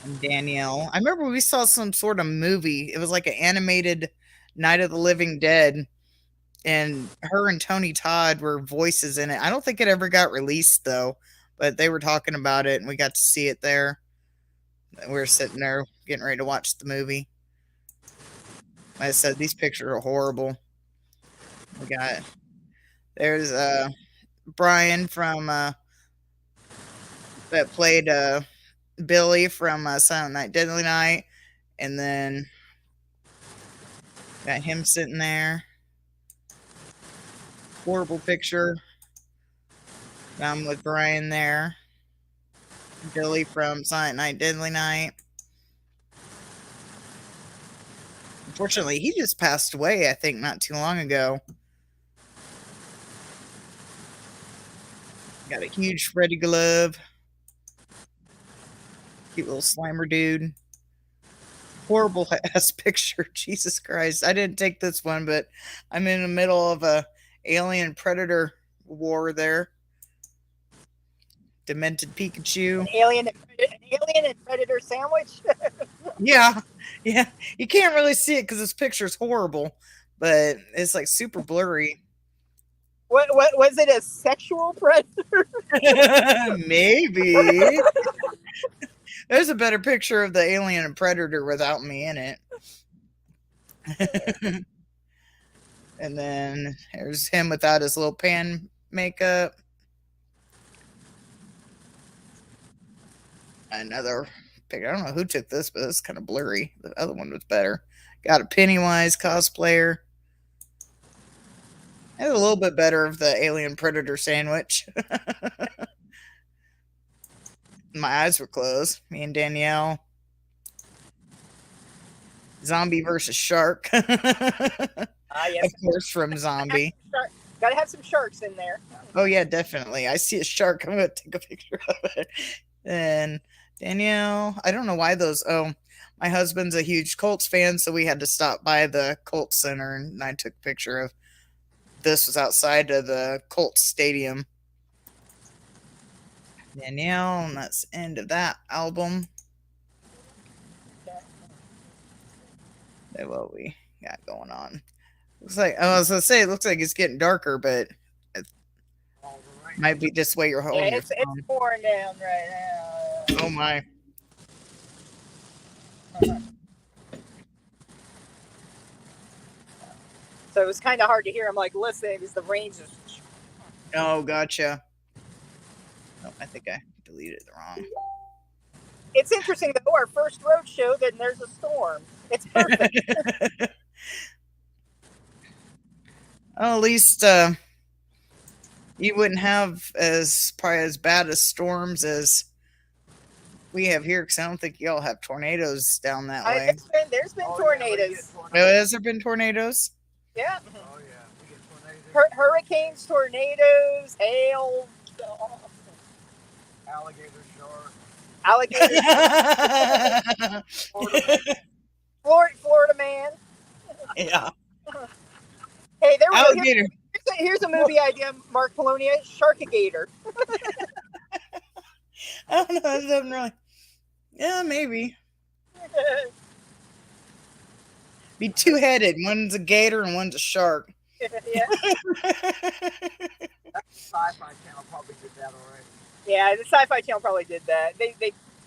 And Danielle. I remember we saw some sort of movie. It was like an animated Night of the Living Dead. And her and Tony Todd were voices in it. I don't think it ever got released though, but they were talking about it and we got to see it there. We were sitting there getting ready to watch the movie. Like I said, these pictures are horrible. We got there's Brian from that played Billy from Silent Night Deadly Night, and then got him sitting there. Horrible picture. I'm with Brian there. Billy from Silent Night Deadly Night. Unfortunately, he just passed away, I think, not too long ago. Got a huge Freddy glove. Cute little Slimer dude. Horrible ass picture. Jesus Christ. I didn't take this one, but I'm in the middle of a alien predator war there. Demented Pikachu. An alien and predator sandwich. Yeah. You can't really see it because this picture's horrible, but it's like super blurry. What was it? A sexual predator? Maybe. There's a better picture of the alien and predator without me in it. And then there's him without his little pan makeup. Another picture. I don't know who took this, but it's kind of blurry. The other one was better. Got a Pennywise cosplayer. It's a little bit better of the alien predator sandwich. My eyes were closed. Me and Danielle. Zombie versus shark. Yes. Of course, from Zombie. Gotta have some sharks in there. Oh yeah, definitely. I see a shark. I'm gonna take a picture of it. And Danielle, I don't know why those. Oh, my husband's a huge Colts fan, so we had to stop by the Colts Center, and I took a picture of. This was outside of the Colts Stadium. Danielle, and that's the end of that album. That's what we got going on. Looks like I was gonna say it looks like it's getting darker, but it might be just the way you're holding. Yeah, it's pouring down right now. Oh my. So it was kind of hard to hear. I'm like, listen, because the range is. Oh, gotcha. Oh, I think I deleted it wrong. It's interesting though. Our first road show, then there's a storm. It's perfect. Well, at least you wouldn't have probably as bad as storms as we have here, because I don't think y'all have tornadoes down that way. There's been tornadoes. Oh, has there been tornadoes? Yeah. Oh yeah, we get tornadoes. Hurricanes, tornadoes, hail, Alligator shark. alligators. Florida man. Yeah. Hey, there we go. Alligator. Here's a movie idea, Mark Polonia. Sharkigator. I don't know. That doesn't really. Yeah, maybe. Be two-headed. One's a gator and one's a shark. Yeah. Sci-Fi Channel probably did that already. Yeah, the Sci-Fi Channel probably did that. They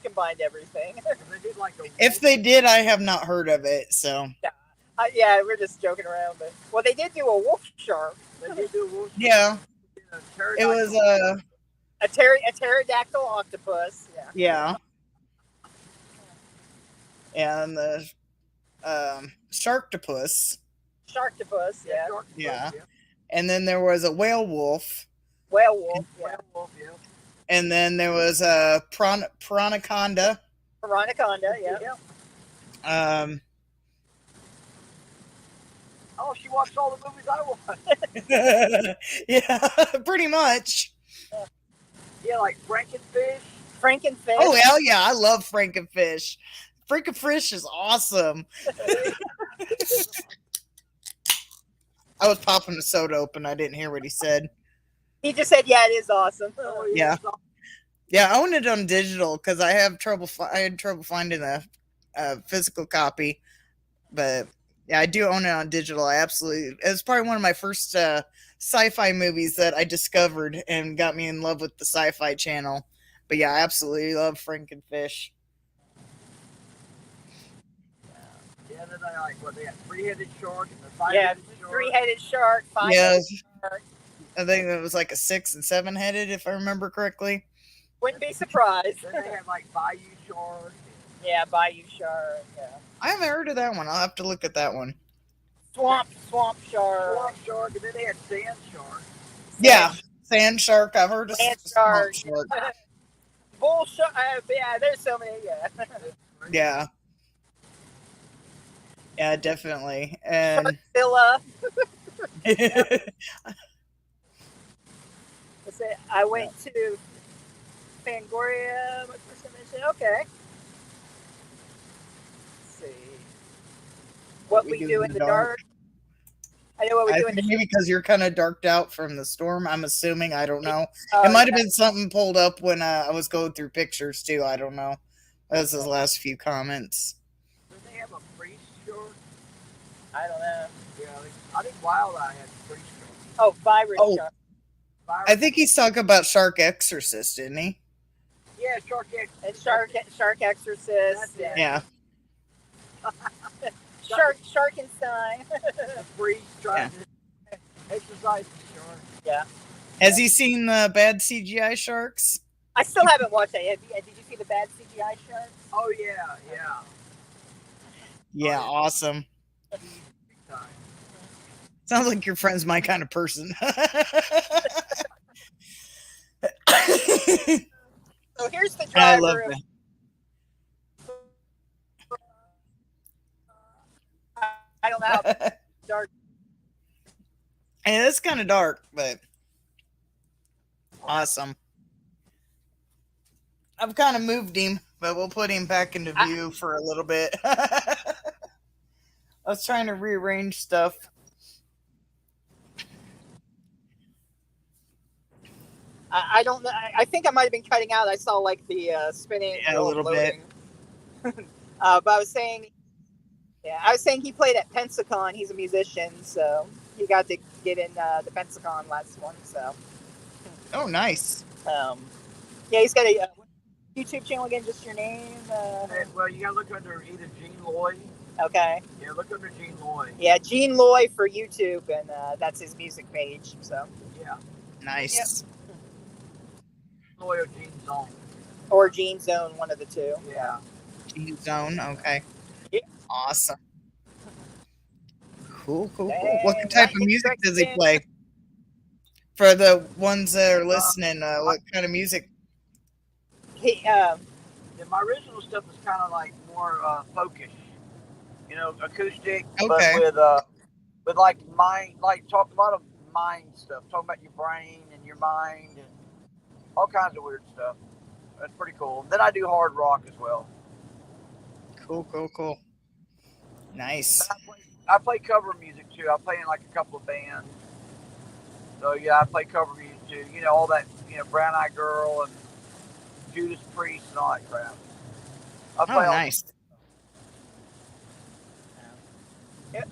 combined everything. They did like If they did, I have not heard of it. So. Yeah, we're just joking around, but they did do a wolf shark. They did do a wolf shark. Yeah. It was a pterodactyl octopus. Yeah. And the sharktopus. Sharktopus, yeah. Yeah. And then there was a whale wolf. Whale-wolf, yeah. And then there was a piranhaconda. Piranhaconda, yeah. Oh, she watched all the movies I watched. Yeah, pretty much. Yeah, like Frankenfish. Frankenfish. Oh hell yeah, I love Frankenfish. Frankenfish is awesome. I was popping the soda open. I didn't hear what he said. He just said, "Yeah, it is awesome." Oh Yeah. it's awesome. Yeah, I own it on digital because I have trouble. I had trouble finding a physical copy, but yeah, I do own it on digital. I absolutely. It's probably one of my first sci-fi movies that I discovered and got me in love with the Sci-Fi Channel. But yeah, I absolutely love Frankenfish. Yeah, then they like what they got three-headed shark and the Yeah, five-headed shark. three-headed shark, Yeah, five-headed shark. I think it was like a 6 and 7 headed, if I remember correctly. Wouldn't be surprised. Then they had like Bayou Shark. Yeah, Bayou Shark. Yeah. I haven't heard of that one. I'll have to look at that one. Swamp Swamp Shark. Shark, and then they had Sand Shark. Yeah, Sand Shark. I've heard of Sand Swamp Shark. Shark. Bull Shark. Yeah, there's so many. Yeah. Yeah. Yeah, definitely. And Sharkzilla. I went to Fangoria, my first convention. Okay. Let's see. What we do in the dark. I know what we I do in the think maybe because you're kind of darked out from the storm. I'm assuming. I don't know. Oh, It might have yeah. been something pulled up when I was going through pictures too. I don't know. Those are his last few comments. Did they have a Priest Shark? I don't know. Yeah, I think Wild Eye had Priest Shark. Oh, Virus Oh. Shark. I think he's talking about Shark Exorcist, isn't he? Yeah, Shark X. And Shark Exorcist. That's it. Yeah. Sharkenstein. The priest trying to exercise the shark. Yeah. Has he seen the bad CGI sharks? I still haven't watched that. Did you see the bad CGI sharks? Oh yeah, yeah. Yeah, awesome. Big time. Sounds like your friend's my kind of person. So here's the I love driver. that. I don't know how dark. And it's kind of dark, but awesome. I've kind of moved him, but we'll put him back into view for a little bit. I was trying to rearrange stuff. I don't know. I think I might have been cutting out. I saw like the spinning. Yeah, a little bit. But I was saying, he played at Pensacon. He's a musician, so he got to get in the Pensacon last one. So. Oh, nice. Yeah, he's got a YouTube channel again. Just your name. Well, you gotta look under either Gene Loy. Okay. Yeah, look under Gene Loy. Yeah, Gene Loy for YouTube, and that's his music page. So. Yeah. Nice. Loy or Gene Zone. Or Gene Zone, one of the two. Yeah. Gene Zone. Okay. Yeah. Awesome. Cool. Dang, What type of music does he play? For the ones that are listening, what kind of music? Yeah, my original stuff is kind of like more folkish, acoustic, Okay. but with like mind, like talk a lot of mind stuff, talking about your brain and your mind and all kinds of weird stuff. That's pretty cool. Then I do hard rock as well. Cool. Nice. I play cover music too. I play in like a couple of bands. So yeah, I play cover music too. All that, Brown Eyed Girl and Judas Priest and all that crap. I play all Nice. Yep.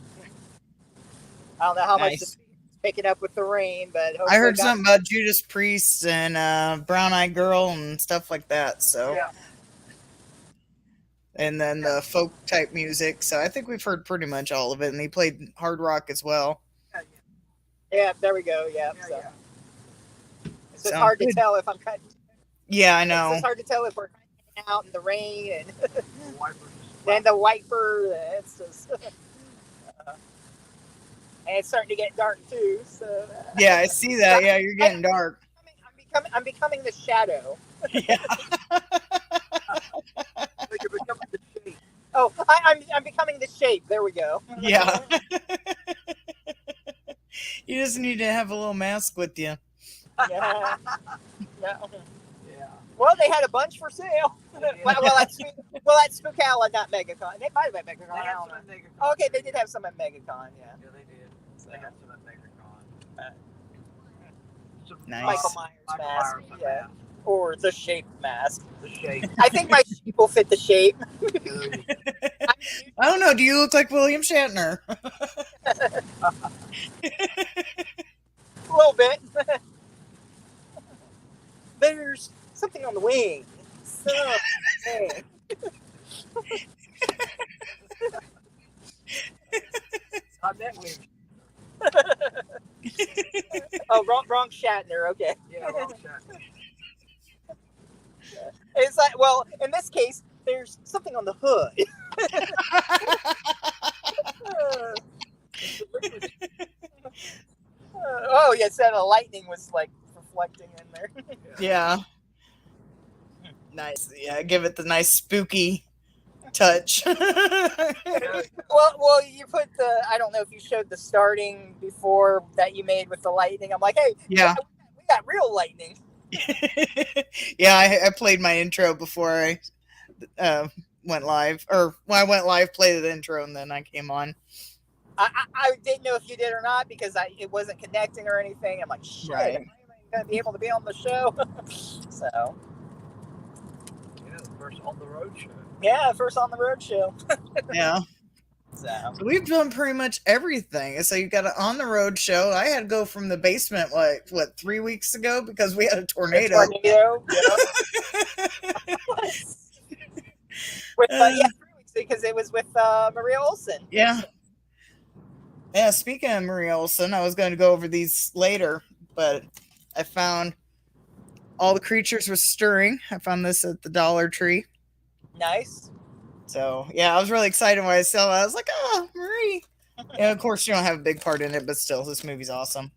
I don't know how much Nice. it's picking up with the rain, but I heard something about Judas Priest and Brown Eyed Girl and stuff like that. So, Yeah. and then the folk type music. So I think we've heard pretty much all of it. And he played hard rock as well. Yeah, there we go. Yeah. Yeah, So. yeah. It's just Sounds hard to good. tell if I'm cutting. Yeah, I It's know. just hard to tell if we're cutting out in the rain and The wipers just then the wiper. It's just. And it's starting to get dark too. So. Yeah, I see that. Yeah, you're getting dark. I'm becoming the shadow. Yeah. You're becoming the shape. Oh, I'm becoming the shape. There we go. Yeah. You just need to have a little mask with you. Yeah. Yeah. Yeah. Well, they had a bunch for sale. Well, at Spookala, not MegaCon. They might have been MegaCon. They I had don't some know. at MegaCon. Okay, they did have some at MegaCon. Yeah. Yeah, they did. They had some at MegaCon. Some, Nice. Michael Myers mask. Myers Yeah. mask. Or the shape mask. The shape. I think my shape will fit the shape. I don't know. Do you look like William Shatner? A little bit. There's something on the wing. Something. I met with. Oh, wrong Shatner. Okay. Yeah, wrong shot. It's like, well, in this case, there's something on the hood. Oh, yes, and the lightning was like reflecting in there. Yeah. Nice. Yeah, give it the nice spooky touch. Well, you put the. I don't know if you showed the starting before that you made with the lightning. I'm like, hey, Yeah. we got real lightning. Yeah, I played my intro before I went live, or when I went live, played the intro, and then I came on. I didn't know if you did or not because it wasn't connecting or anything. I'm like, shit, Right. am I going to be able to be on the show? So, Yeah, the first on the road show. yeah, first on the road show. Yeah. So, We've done pretty much everything. So you got an on the road show. I had to go from the basement, 3 weeks ago because we had a tornado. yeah. With, yeah, 3 weeks because it was with Maria Olsen. Yeah. Yeah, speaking of Maria Olsen, I was going to go over these later, but I found All the Creatures Were Stirring. I found this at the Dollar Tree. Nice. So, yeah, I was really excited when I saw it. I was like, oh, Marie. And of course, you don't have a big part in it, but still, this movie's awesome.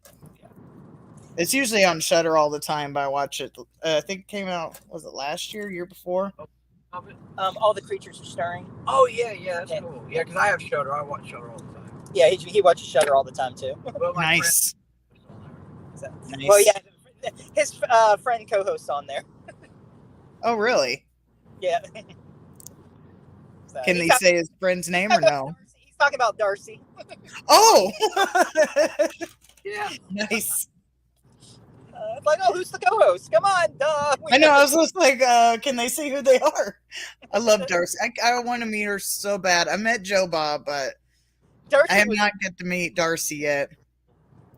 It's usually on Shudder all the time, but I watch it. I think it came out, was it last year, year before? All the Creatures Are Stirring. Oh, yeah, that's cool. Yeah, because I have Shudder. I watch Shudder all the time. Yeah, he watches Shudder all the time, too. Well, Nice. Nice. Well, yeah, his friend co-hosts on there. Oh, really? Yeah. So, Can they say his friend's name or no? He's talking about Darcy. Oh! Yeah. Nice. It's like, oh, who's the co-host? Come on, duh. I know, I was just like, can they say who they are? I love Darcy. I want to meet her so bad. I met Joe Bob, but Darcy I have not get to meet Darcy yet.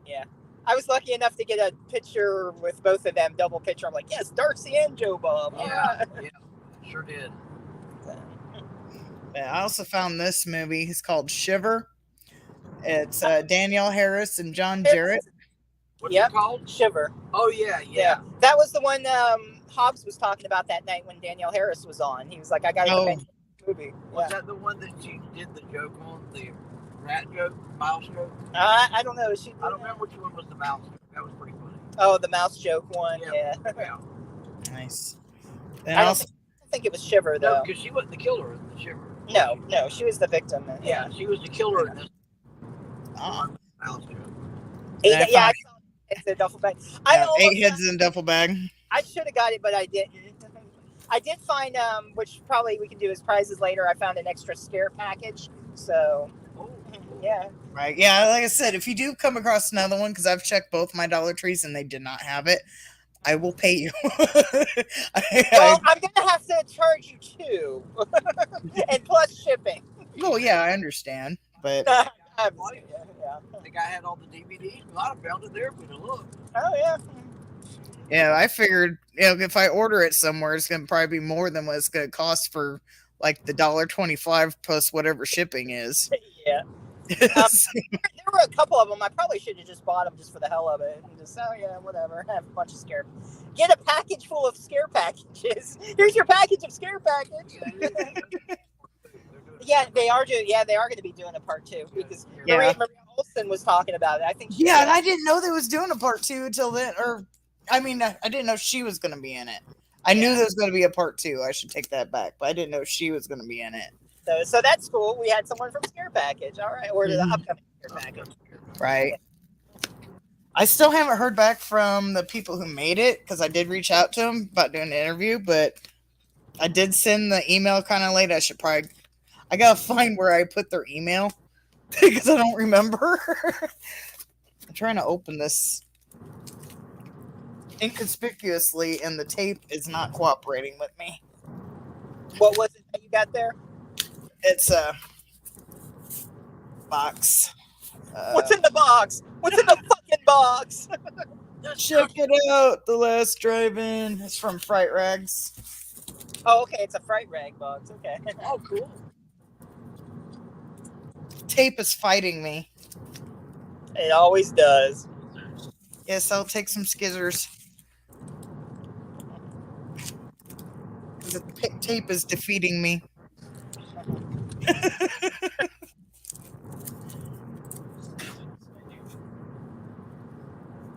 Yeah. I was lucky enough to get a picture with both of them, double picture. I'm like, yes, Darcy and Joe Bob. Yeah, sure did. Yeah, I also found this movie. It's called Shiver. It's Danielle Harris and John Jarrett. What's it called? Shiver. Oh, yeah. That was the one Hobbs was talking about that night when Danielle Harris was on. He was like, I got to mention the movie. Was that the one that she did the joke on, the rat joke, mouse joke? I don't know. I don't remember which one was the mouse joke. That was pretty funny. Oh, the mouse joke one. Yeah. Nice. I don't think it was Shiver, though. No, because she wasn't the killer in the Shiver. No, she was the victim. Yeah, she was the killer in this. Oh. Mouse joke. I saw it. It's a duffel bag. 8 heads in a duffel bag. I should have got it, but I didn't. I did find, which probably we can do as prizes later. I found an extra scare package. So, yeah. Right. Yeah, like I said, if you do come across another one, because I've checked both my Dollar Trees and they did not have it, I will pay you. Well, I'm going to have to charge you too. And plus shipping. Well, yeah, I understand. But I think I had all the DVDs. A lot of found it there, but look. Oh, yeah. Yeah, I figured if I order it somewhere, it's going to probably be more than what it's going to cost for like the $1.25 plus whatever shipping is. Yeah. There were a couple of them. I probably should have just bought them just for the hell of it. And just, whatever. Have a bunch of scare. Get a package full of scare packages. Here's your package of scare package. Yeah, they are doing. Yeah, they are going to be doing a part 2 because Maria Olsen was talking about it. I think. And I didn't know they was doing a part 2 until then. Or, I mean, I didn't know she was going to be in it. I knew there was going to be a part 2. I should take that back, but I didn't know she was going to be in it. So that's cool. We had someone from Scare Package. All right, or the upcoming Scare Package. Right. I still haven't heard back from the people who made it because I did reach out to them about doing an interview, but I did send the email kind of late. I gotta find where I put their email because I don't remember. I'm trying to open this inconspicuously, and the tape is not cooperating with me. What was it that you got there? It's a box. What's in the box? What's in the fucking box? Check it out. The Last Drive-In. It's from Fright Rags. Oh, okay. It's a fright rag box. Okay. Oh, cool. Tape is fighting me. It always does. Yes, I'll take some skizzers. The tape is defeating me.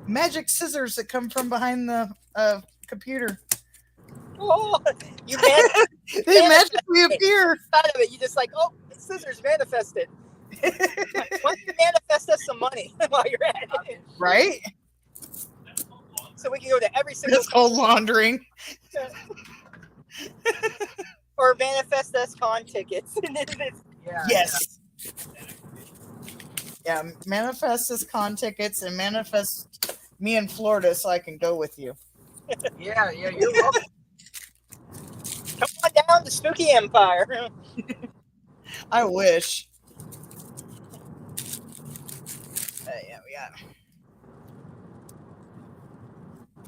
Magic scissors that come from behind the computer. Oh, you They magically appear. out of it. You just like, oh, scissors manifested. Why don't you manifest us some money while you're at it? Right? So we can go to every single It's called laundering. or manifest us con tickets. Yeah. Yes. Yeah, manifest as con tickets and manifest me in Florida so I can go with you. Yeah, you're welcome. Come on down to Spooky Empire. I wish. Yeah, we got.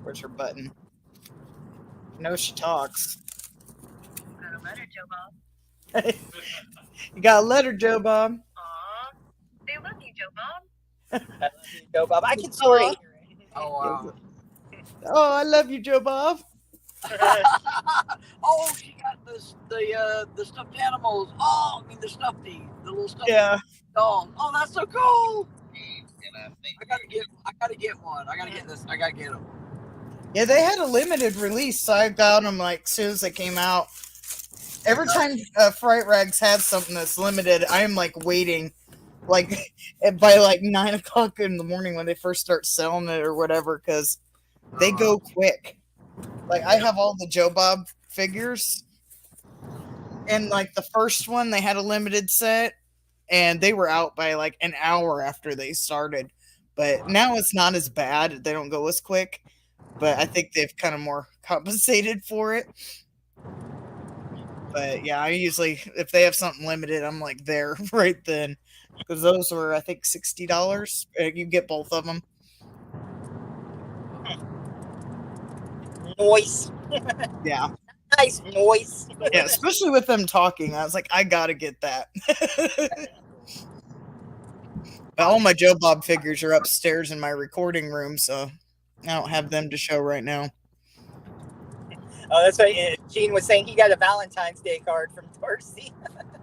Where's her button? No, she talks. Got a letter, Joe Bob. You got a letter, Joe Bob. Aw, they love you, Joe Bob. I love you, Joe Bob. I can sort of hear it. Oh, wow. Oh, I love you, Joe Bob. Oh, she got the stuffed animals. Oh, I mean the little stuffed dog. Oh, that's so cool. I gotta get one. I gotta get this. I gotta get them. Yeah, they had a limited release, so I got them like as soon as they came out. Every time Fright Rags has something that's limited, I'm like waiting, like by like 9 o'clock in the morning when they first start selling it or whatever, because they go quick. Like I have all the Joe Bob figures, and like the first one they had a limited set, and they were out by like an hour after they started. But now it's not as bad; they don't go as quick. But I think they've kind of more compensated for it. But yeah, I usually, if they have something limited, I'm like there right then, because those were I think $60. You get both of them. Noise. Yeah, Nice noise. yeah, especially with them talking. I was like, I gotta get that. But all my Joe Bob figures are upstairs in my recording room, so I don't have them to show right now. Oh, that's right. Gene was saying he got a Valentine's Day card from Dorsey.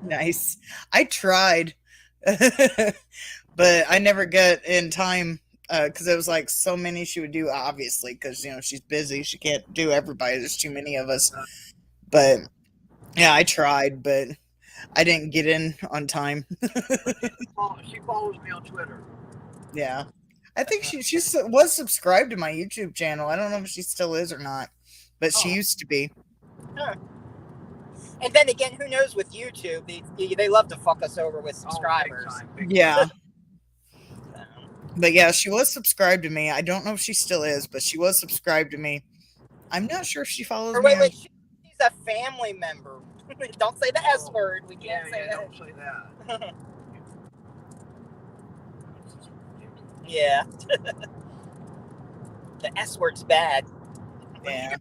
Nice. I tried, but I never got in time because it was like so many she would do, obviously, because she's busy. She can't do everybody. There's too many of us. But yeah, I tried, but I didn't get in on time. She follows me on Twitter. Yeah. I think she was subscribed to my YouTube channel. I don't know if she still is or not, but she used to be. Huh. And then again, who knows with YouTube? They love to fuck us over with subscribers. Big time. Yeah. But yeah, she was subscribed to me. I don't know if she still is, but she was subscribed to me. I'm not sure if she follows me. Wait, she's a family member. Don't say the S word. We can't say that. Don't say that. Yeah. The S word's bad. Yeah.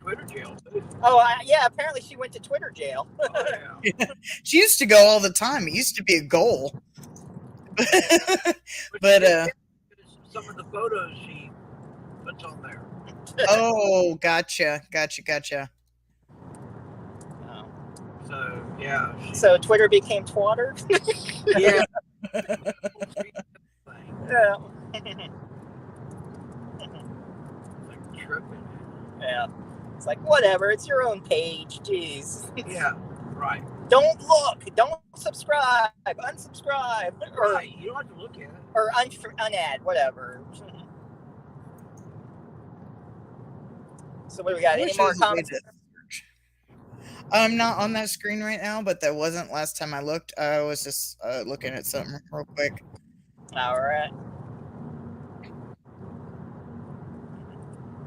Twitter jail too. Oh, yeah. Apparently, she went to Twitter jail. Oh, yeah. She used to go all the time. It used to be a goal. But some of the photos she puts on there. oh, gotcha. Oh. So yeah. So Twitter became Twatter. Yeah. Yeah. Like tripping. Yeah. It's like, whatever. It's your own page. Jeez. Yeah. Right. Don't look. Don't subscribe. Unsubscribe. Or Right. You don't have to look at it. unad. Whatever. So what do we got? I Any wish there more was a way comments? to search. I'm not on that screen right now, but that wasn't last time I looked. I was just looking at something real quick. All right.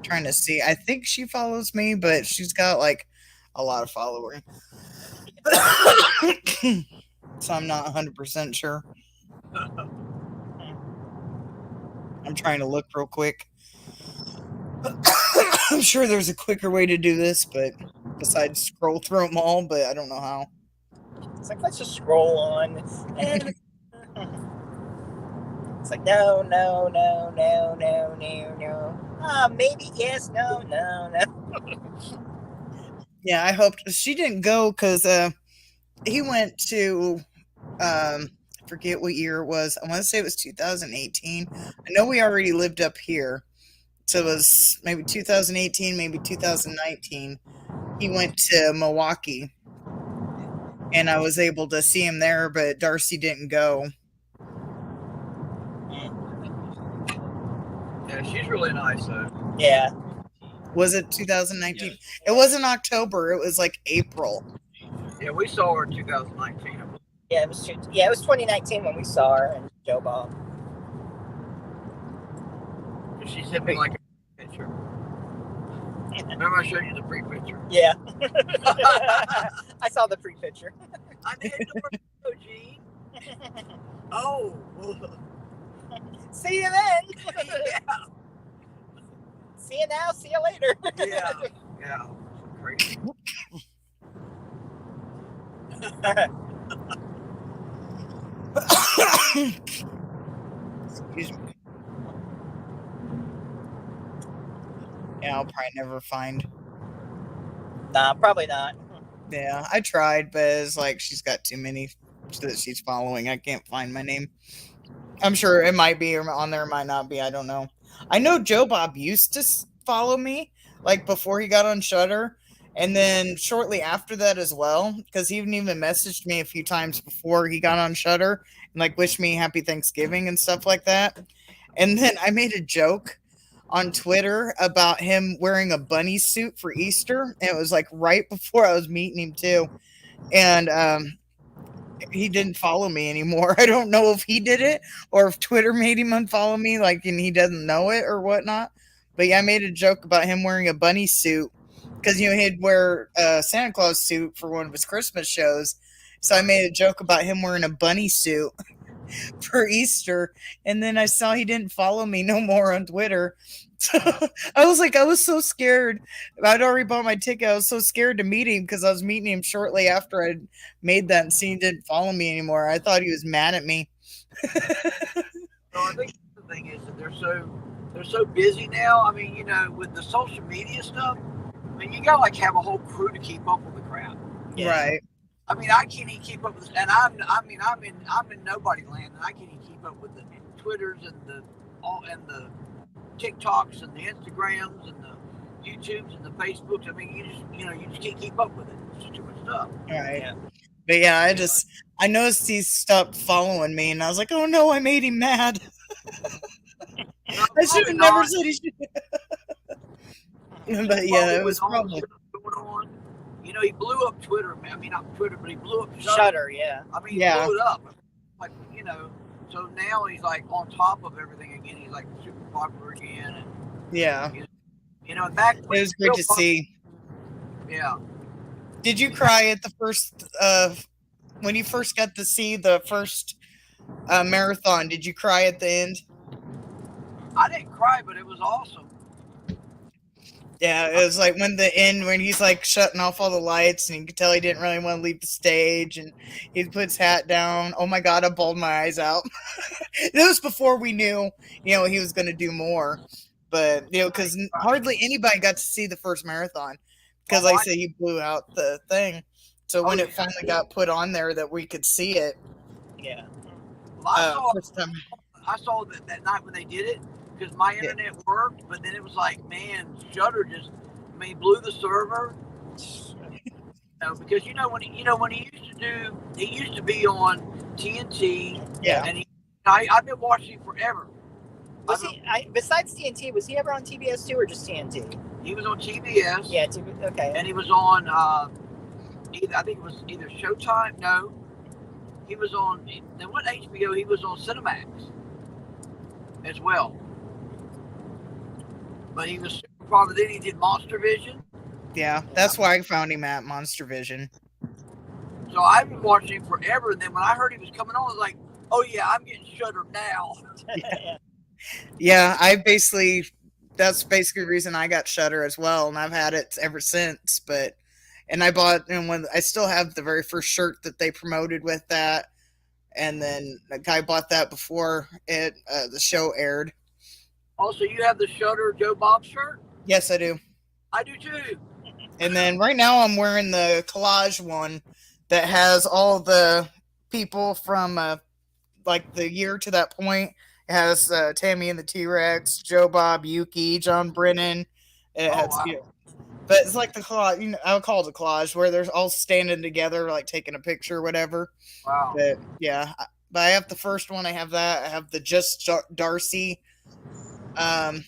Trying to see. I think she follows me, but she's got like a lot of followers. So I'm not 100% sure. I'm trying to look real quick. I'm sure there's a quicker way to do this, but besides scroll through them all, but I don't know how. It's like, let's just scroll on. And it's like, no. Maybe yes, no. Yeah, I hoped she didn't go because he went to I forget what year it was. I want to say it was 2018. I know we already lived up here, so it was maybe 2018, maybe 2019. He went to Milwaukee, and I was able to see him there, but Darcy didn't go. Yeah, she's really nice though. Yeah. Was it 2019? Yes. It wasn't October. It was like April. Yeah, we saw her in 2019. Yeah, it was 2019 when we saw her and Joe Bob. She sent me like a picture. Remember I showed you the pre-picture? Yeah. I saw the pre-picture. I didn't know, Gene. Oh. See you then. Yeah. See you now, see you later. Yeah. Crazy. Excuse me. Yeah, I'll probably never find. Nah, probably not. Yeah, I tried, but it's like she's got too many that she's following. I can't find my name. I'm sure it might be on there, it might not be. I don't know. I know Joe Bob used to follow me, like before he got on Shudder, and then shortly after that as well, because he even messaged me a few times before he got on Shudder and like wished me happy Thanksgiving and stuff like that. And then I made a joke on Twitter about him wearing a bunny suit for Easter, and it was like right before I was meeting him too, and he didn't follow me anymore. I don't know if he did it or if Twitter made him unfollow me, like, and he doesn't know it or whatnot. But yeah, I made a joke about him wearing a bunny suit because, you know, he'd wear a Santa Claus suit for one of his Christmas shows. So I made a joke about him wearing a bunny suit for Easter. And then I saw he didn't follow me no more on Twitter. So I was so scared. I'd already bought my ticket. I was so scared to meet him because I was meeting him shortly after I'd made that and see he didn't follow me anymore. I thought he was mad at me. So I think the thing is that they're so busy now. I mean, you know, with the social media stuff, I mean, you gotta like have a whole crew to keep up with the crowd. Yeah. Right. I mean, I can't even keep up with this, and I'm in nobody land, and I can't even keep up with the Twitters and the TikToks and the Instagrams and the YouTubes and the Facebooks. I mean, you just can't keep up with it. It's just too much stuff. Right. Yeah. But yeah, I noticed he stopped following me, and I was like, oh no, I made him mad. I should have never said he should. But yeah, it was probably going on. You know, he blew up Twitter. I mean, not Twitter, but he blew up Shudder. Yeah. I mean, he blew it up. Like, you know, so now he's like on top of everything again. He's like super popular again. And, yeah. You know, back when it was great to see. Yeah. Did you cry at the first when you first got to see the first marathon? Did you cry at the end? I didn't cry, but it was awesome. Yeah, it was like when he's like shutting off all the lights and you could tell he didn't really want to leave the stage and he put his hat down. Oh my God, I bawled my eyes out. It was before we knew, you know, he was going to do more. But, you know, because hardly anybody got to see the first marathon because, like I said, he blew out the thing. So when it finally got put on there that we could see it. Yeah. Well, I saw that night when they did it. Because my internet worked, but then it was like, man, Shudder blew the server. You know, because when he used to be on TNT. Yeah. And I've been watching him forever. Besides TNT, was he ever on TBS2 or just TNT? He was on TBS. Yeah, okay. And he was on, I think it was either Showtime. No, he was on. Then what HBO? He was on Cinemax as well. But he was probably then he did Monster Vision. Yeah, that's why I found him at Monster Vision. So I've been watching him forever. And then when I heard he was coming on, I was like, oh yeah, I'm getting Shudder now. Yeah, that's basically the reason I got Shudder as well, and I've had it ever since. And I bought, and when I still have the very first shirt that they promoted with that, and then the guy bought that before the show aired. Also, you have the Shudder Joe Bob shirt? Yes, I do. I do too. And then right now I'm wearing the collage one that has all the people from like the year to that point. It has Tammy and the T-Rex, Joe Bob, Yuki, John Brennan. It has, wow. But it's like the collage, I would call it a collage where they're all standing together, like taking a picture or whatever. Wow. But yeah, but I have the first one. I have that. I have the Just Darcy. I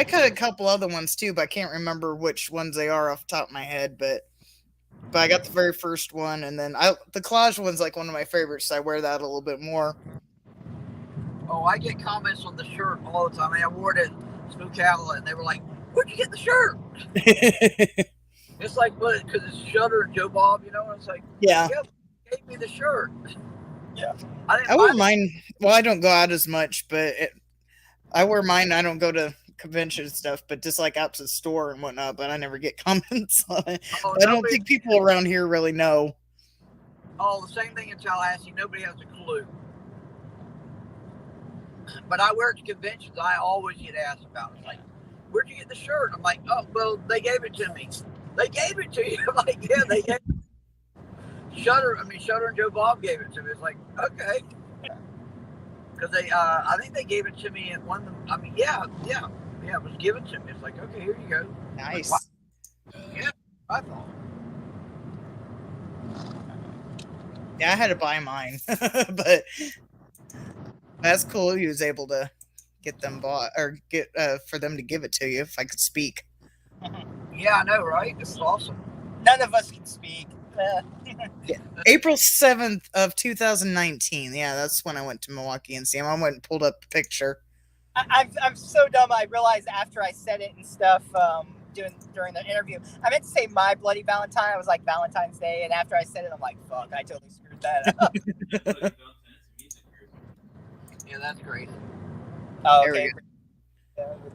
cut a couple other ones too, but I can't remember which ones they are off the top of my head. But I got the very first one, and then the collage one's like one of my favorites. So I wear that a little bit more. Oh, I get comments on the shirt all the time. I wore it at Spookala, and they were like, "Where'd you get the shirt?" It's like, what? Because it's Shudder and Joe Bob, you know? And it's like, yeah, gave me the shirt. Yeah, I wouldn't mind. Well, I don't go out as much, but I wear mine. I don't go to convention stuff, but just like out to the store and whatnot. But I never get comments on it. I don't think people around here really know. Oh, the same thing in Tallahassee. Nobody has a clue. But I wear it to conventions. I always get asked about it. It's like, where'd you get the shirt? I'm like, oh, well, they gave it to me. They gave it to you. I'm like, yeah, they gave it. Shudder and Joe Bob gave it to me. It's like, okay. Because I think they gave it to me at one. I mean, yeah, it was given to me. It's like, okay, here you go. Nice. Like, yeah, I thought. Yeah, I had to buy mine, but that's cool. He was able to get them bought or get for them to give it to you. If I could speak. Yeah, I know, right? This is awesome. None of us can speak. Yeah. April 7th of 2019. Yeah, that's when I went to Milwaukee and see him. I went and pulled up the picture. I'm so dumb. I realized after I said it and stuff during the interview, I meant to say My Bloody Valentine. I was like Valentine's Day, and after I said it, I'm like, fuck, I totally screwed that up. Yeah, that's great. Oh, okay.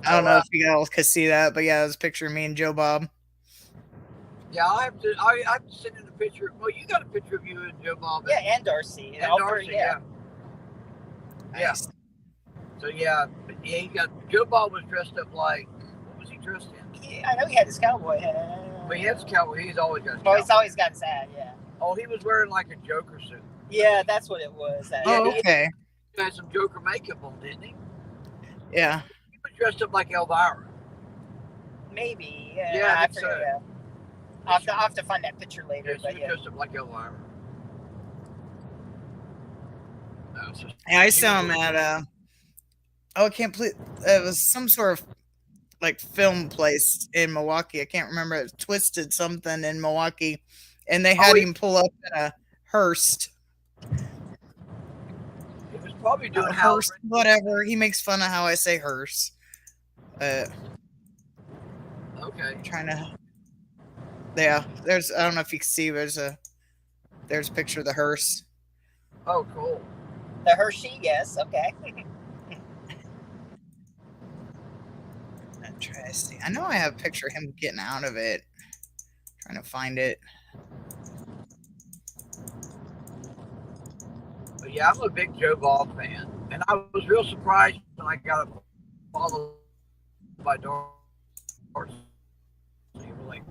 I don't know if you all could see that, but yeah, it was a picture of me and Joe Bob. Yeah, I have to send in a picture. Well, you got a picture of you and Joe Bob. Yeah, and Darcy. And Darcy, yeah. Nice. So yeah, he got Joe Bob was dressed up like, what was he dressed in? Yeah, I know he had his cowboy hat. But he has cowboy. He's always got. Oh, he's always got his hat. Yeah. Oh, he was wearing like a Joker suit. Yeah, that's what it was. Oh, okay. He had some Joker makeup on, didn't he? Yeah. He was dressed up like Elvira. Maybe. Yeah, I forget. Yeah. I'll have to find that picture later. Yeah, she was dressed up like Elvira. No, yeah, I saw him at I can't believe it was some sort of like film place in Milwaukee. I can't remember. It was Twisted something in Milwaukee, and they had him pull up at a Hearst. He was probably doing Hearst, whatever. He makes fun of how I say Hearst. Okay. I'm trying to. Yeah, there's. I don't know if you can see. There's a picture of the hearse. Oh, cool. The Hershey, yes. Okay. I'm trying to see. I know I have a picture of him getting out of it. I'm trying to find it. But yeah, I'm a big Joe Bob fan, and I was real surprised when I got followed by Darcy. Like,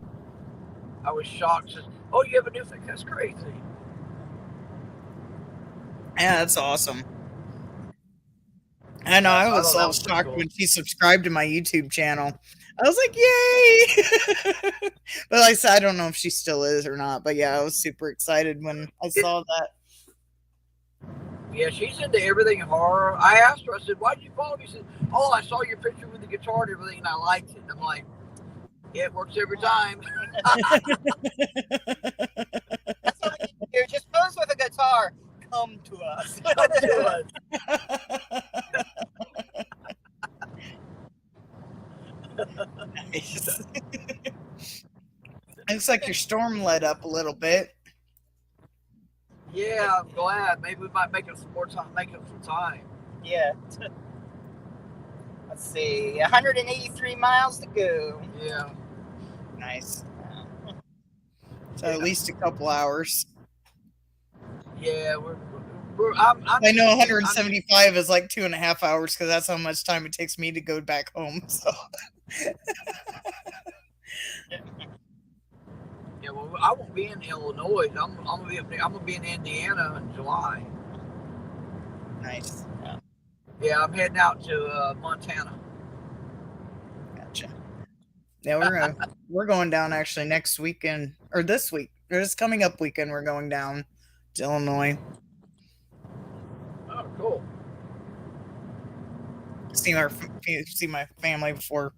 I was shocked. Says, "Oh, you have a new thing? That's crazy." Yeah, that's awesome. I know. I was so shocked when she subscribed to my YouTube channel. I was like, "Yay!" But like I said, I don't know if she still is or not. But yeah, I was super excited when I saw that. Yeah, she's into everything horror. I asked her. I said, "Why did you follow me?" She said, "Oh, I saw your picture with the guitar and everything, and I liked it." And I'm like, Yeah, it works every time. That's what we need to do. Just pose with a guitar. Come to us. Come to us. Nice. Looks like your storm let up a little bit. Yeah, I'm glad. Maybe we might make up some more time. Make up some time. Yeah. Let's see. 183 miles to go. Yeah. Nice. So at least a couple hours. Yeah, I'm I know 175 is like 2.5 hours because that's how much time it takes me to go back home. So Yeah, well, I won't be in Illinois. I'm gonna be in Indiana in July. nice. Yeah, I'm heading out to Montana. Gotcha. Yeah, we're going down actually next weekend or this week or this coming up weekend. We're going down to Illinois. Oh, cool. See my family before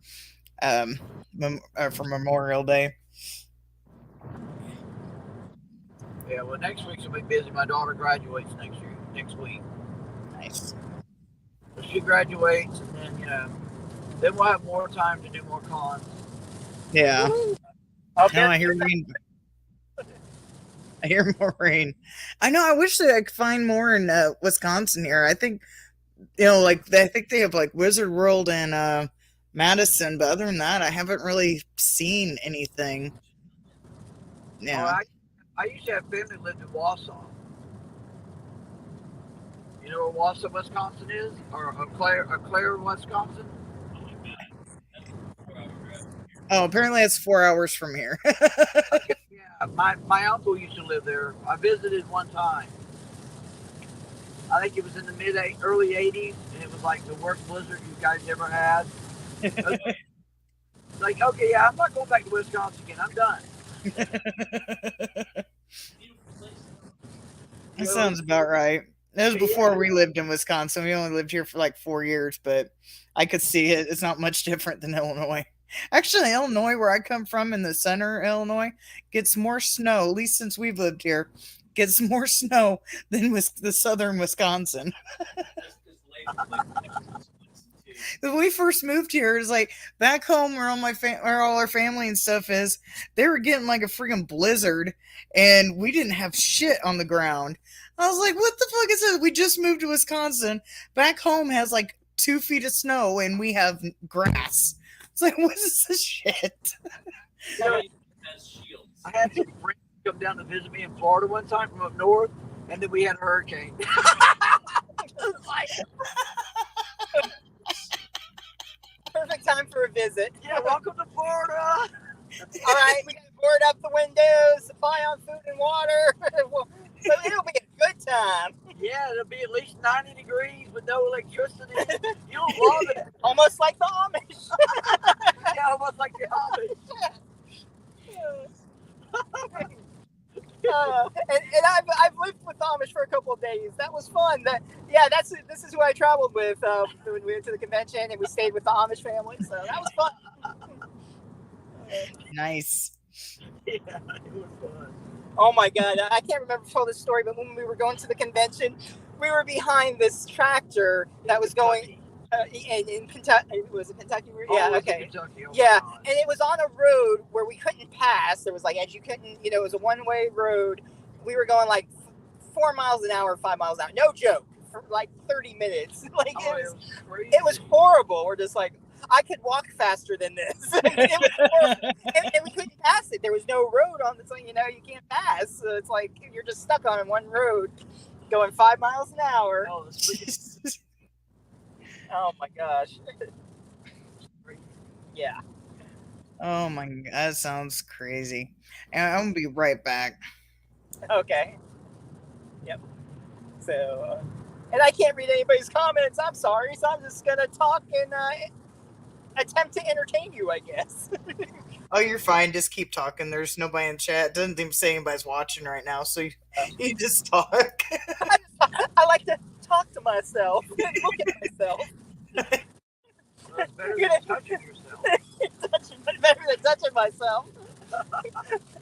for Memorial Day. Yeah, well, next week's gonna be busy. My daughter graduates next week. Nice. So she graduates, and then then we'll have more time to do more cons. Yeah. Okay. No, I hear rain. I hear more rain. I know. I wish that I could find more in Wisconsin here. I think I think they have like Wizard World and Madison, but other than that, I haven't really seen anything. Yeah. Oh, I used to have family that lived in Wausau. You know where Wausau, Wisconsin is, or Clare, Wisconsin. Oh, apparently it's 4 hours from here. Okay, yeah, my uncle used to live there. I visited one time. I think it was in the early '80s, and it was like the worst blizzard you guys ever had. Like, okay, yeah, I'm not going back to Wisconsin again. I'm done. That sounds about right. That was before we lived in Wisconsin. We only lived here for like 4 years, but I could see it. It's not much different than Illinois. Actually, Illinois, where I come from in the center of Illinois, gets more snow, at least since we've lived here, gets more snow than the southern Wisconsin. When we first moved here, it was like back home where where all our family and stuff is, they were getting like a freaking blizzard, and we didn't have shit on the ground. I was like, "What the fuck is this?" We just moved to Wisconsin. Back home has like 2 feet of snow, and we have grass. It's like, what is this shit? I had some friends come down to visit me in Florida one time from up north, and then we had a hurricane. Perfect time for a visit. Yeah, welcome to Florida. All right, we got to board up the windows, supply on food and water. So it'll be a good time. Yeah, it'll be at least 90 degrees with no electricity. You'll love it. Almost like the Amish. Yeah, almost like the Amish. And I've lived with Amish for a couple of days. That was fun. This is who I traveled with when we went to the convention, and we stayed with the Amish family. So that was fun. Nice. Yeah, it was fun. Oh my God, I can't remember if I told this story, but when we were going to the convention, we were behind this tractor that was going in Kentucky. Was it Kentucky? Yeah, okay. Kentucky, Yeah, and it was on a road where we couldn't pass. There was like, as you couldn't, it was a one-way road. We were going like 4 miles an hour, 5 miles an hour. No joke, for like 30 minutes. Like it was horrible. We're just like, I could walk faster than this. It was horrible. And we couldn't pass it. There was no road on this thing, you can't pass. So it's like you're just stuck on one road going 5 miles an hour. Oh my gosh. Yeah. Oh my God, that sounds crazy. And I'm gonna be right back. Okay. Yep. So, and I can't read anybody's comments. I'm sorry. So I'm just gonna talk and attempt to entertain you, I guess. Oh, you're fine. Just keep talking. There's nobody in chat. Doesn't even say anybody's watching right now, so you just talk. I like to talk to myself. Look at myself. It's better than touching yourself. Better than touching myself. A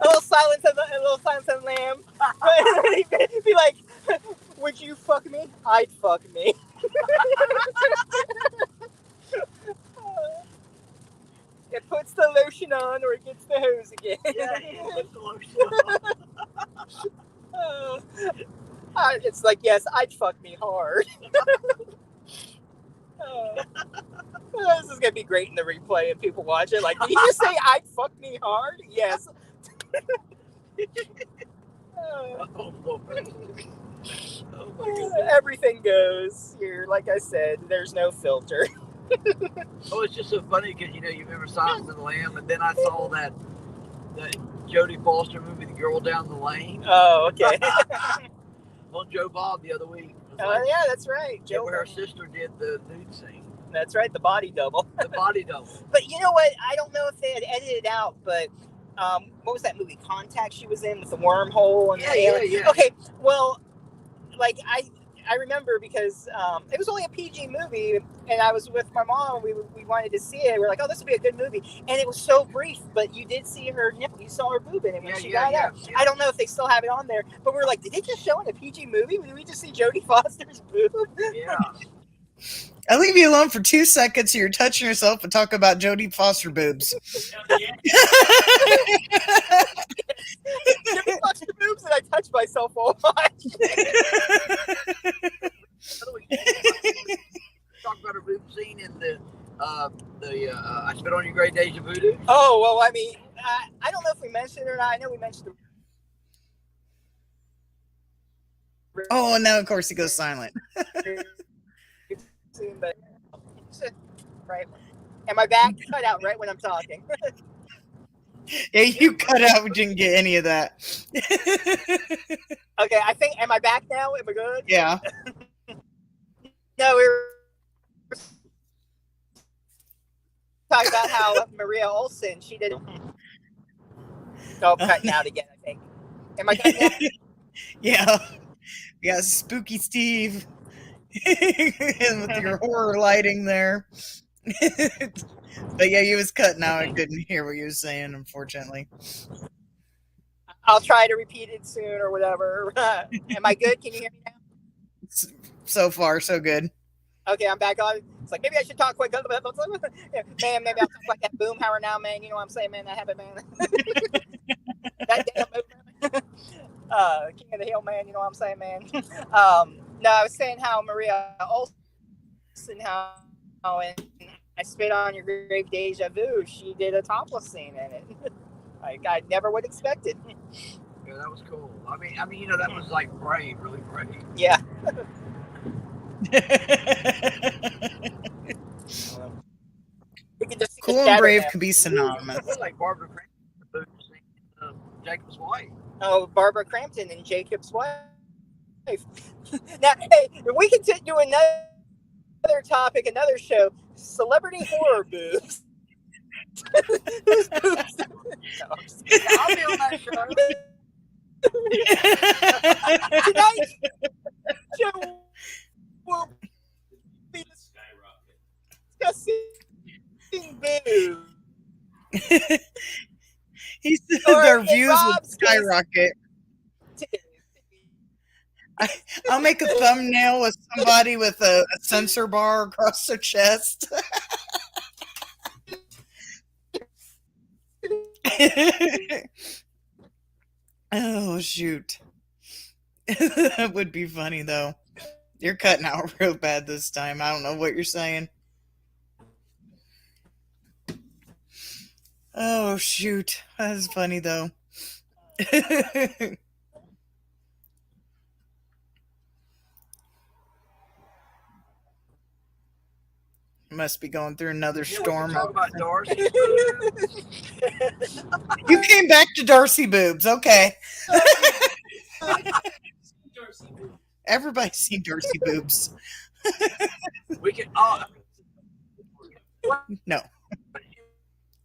little silence of the lamb. He'd be like, "Would you fuck me? I'd fuck me." It puts the lotion on, or it gets the hose again. Yeah, it puts the lotion on. It's like, yes, I'd fuck me hard. This is gonna be great in the replay if people watch it. Like, did he just say I'd fuck me hard? Yes. Oh, Lord. Oh, my goodness. Everything goes here. Like I said, there's no filter. Oh, it's just so funny because you remember Silence of the Lamb, and then I saw that Jodie Foster movie, The Girl Down the Lane. Oh, okay. On Joe Bob the other week. Oh, yeah, that's right. Joe, where her sister did the nude scene. That's right, the body double. The body double. But you know what? I don't know if they had edited out, but what was that movie, Contact, she was in with the wormhole and the alien? Yeah. Okay, well, like I remember because it was only a PG movie, and I was with my mom. We wanted to see it. We were like, oh, this would be a good movie. And it was so brief, but you did see her nipple. You saw her boob in it when she got out. Yeah. I don't know if they still have it on there, but we were like, did it just show in a PG movie? Did we just see Jodie Foster's boob? Yeah. I'll leave you alone for 2 seconds. You're touching yourself and talk about Jodie Foster boobs. Jodie Foster boobs, and I touch myself a lot. Talk about her boob scene in the I Spit on Your Great Days of Voodoo. Oh, well, I mean, I don't know if we mentioned it or not. I know we mentioned the. Oh, and now of course he goes silent. But, right. And my back cut out right when I'm talking. Yeah, you cut out. We didn't get any of that. Okay, I think. Am I back now? Am I good? Yeah. No, we were talking about how Maria Olsen, she did. Oh, cutting out again, I think. Am I cutting out? Yeah. Yeah, Spooky Steve. And with your horror lighting there. But yeah, you was cutting out. I couldn't hear what you were saying, unfortunately. I'll try to repeat it soon or whatever. Am I good? Can you hear me now? So far, so good. Okay, I'm back on. It's like, maybe I should talk quick. Man, maybe I'll talk like that Boomhauer now, man. You know what I'm saying, man? That habit, man. That damn movement. King of the Hill, man. You know what I'm saying, man? No, I was saying how Maria Olsen, how in I Spit on Your Grave Deja Vu, she did a topless scene in it. Like, I never would expect it. Yeah, that was cool. I mean, that was like brave, really brave. Yeah. Cool and brave could be synonymous. Like Barbara Crampton, Jacob's wife. Oh, Barbara Crampton and Jacob's wife. Now, hey, we can do another topic, another show. Celebrity horror boobs. Whose boobs? No, I'll be on that show. Tonight's show will be discussing boobs. He said their views would skyrocket. I'll make a thumbnail with somebody with a sensor bar across their chest. Oh, shoot. That would be funny, though. You're cutting out real bad this time. I don't know what you're saying. Oh, shoot. That is funny, though. Must be going through another storm. Talk about Darcy. You came back to Darcy boobs. Okay. Everybody's seen Darcy boobs. We can. No.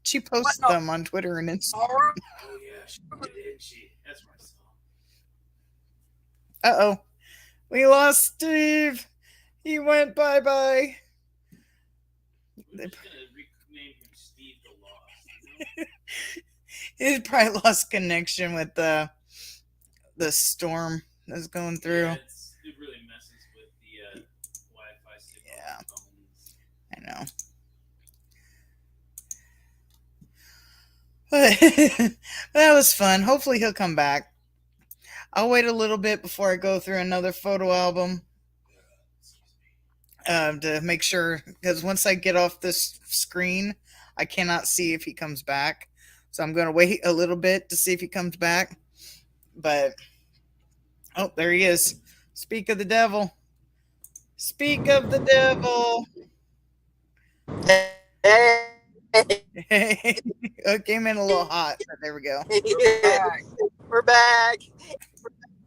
She posts them on Twitter and Instagram. Oh yeah, she did. That's my song. Uh-oh. We lost Steve. He went bye-bye. We're just gonna rename him Steve the He probably lost connection with the storm that's going through. Yeah, it really messes with the Wi-Fi signal Yeah, on phones. I know. But that was fun. Hopefully he'll come back. I'll wait a little bit before I go through another photo album to make sure, because once I get off this screen, I cannot see if he comes back. So I'm going to wait a little bit to see if he comes back. But, oh, there he is. Speak of the devil. Speak of the devil. Hey, It came in a little hot, but there we go. Back. we're back.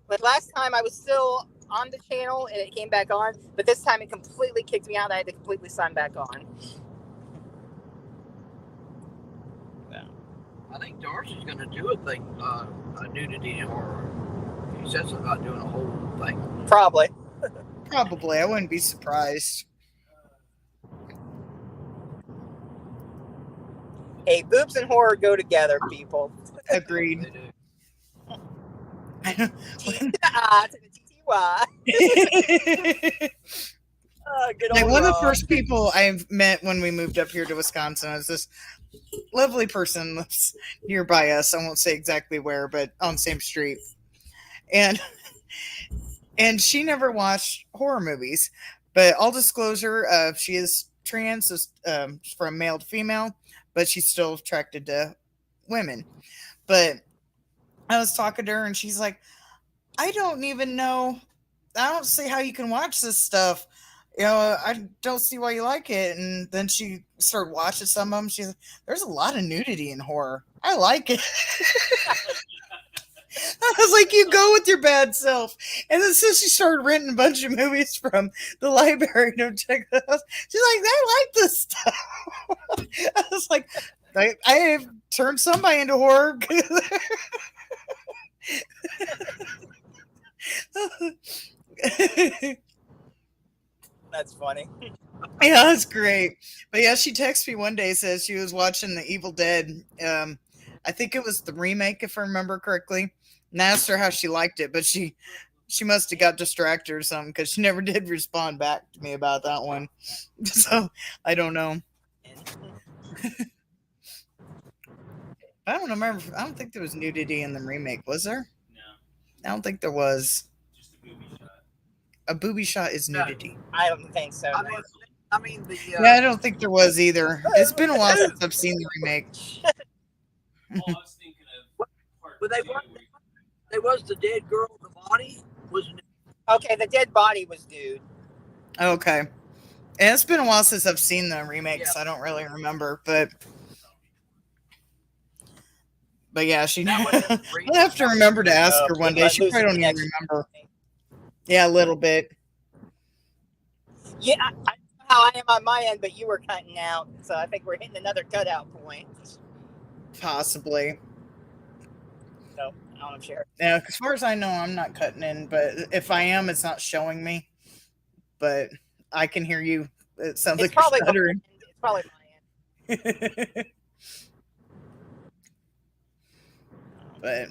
But last time I was still on the channel and it came back on, but this time it completely kicked me out. I had to completely sign back on. I think Darcy's going to do a thing, a nudity horror. He said something about doing a whole thing. Probably. Probably. I wouldn't be surprised. Hey, boobs and horror go together, people. Agreed. They do. T to the I to the TTY. Good Like old one of the Rob. first people I met when we moved up here to Wisconsin was this lovely person that's nearby us. I won't say exactly where, but on the same street. And she never watched horror movies. But all disclosure, she is trans, from male to female, but she's still attracted to women. But I was talking to her, and she's like, I don't even know. I don't see how you can watch this stuff. I don't see why you like it. And then she started watching some of them. She's like, there's a lot of nudity in horror. I like it. I was like, you go with your bad self. And then so she started renting a bunch of movies from the library to check it out. She's like, I like this stuff. I was like, I have turned somebody into horror. That's funny. Yeah, that's great. But yeah, she texted me one day, says she was watching The Evil Dead. I think it was the remake, if I remember correctly. And I asked her how she liked it, but she must have got distracted or something because she never did respond back to me about that one. So I don't know. I don't remember. I don't think there was nudity in the remake, was there? No, I don't think there was. just a booby shot. A booby shot is nudity. I don't think so. I mean the. Yeah, I don't think there was either. It's been a while since I've seen the remake. Oh, I was thinking of part But they two. weren't- There was the dead girl. The body was. Okay, the dead body was dude. Okay. And it's been a while since I've seen the remake, Yeah. so I don't really remember. But yeah, she. That I'll wasn't have to remember to ask her one we day. might She lose probably the don't even connection. remember. Yeah, a little bit. Yeah, I don't know how I am on my end, but you were cutting out, so I think we're hitting another cutout point. Possibly. So I don't know, share. Yeah, as far as I know, I'm not cutting in, but if I am, it's not showing me. But I can hear you. It sounds It's like probably you're stuttering. it's probably my end. But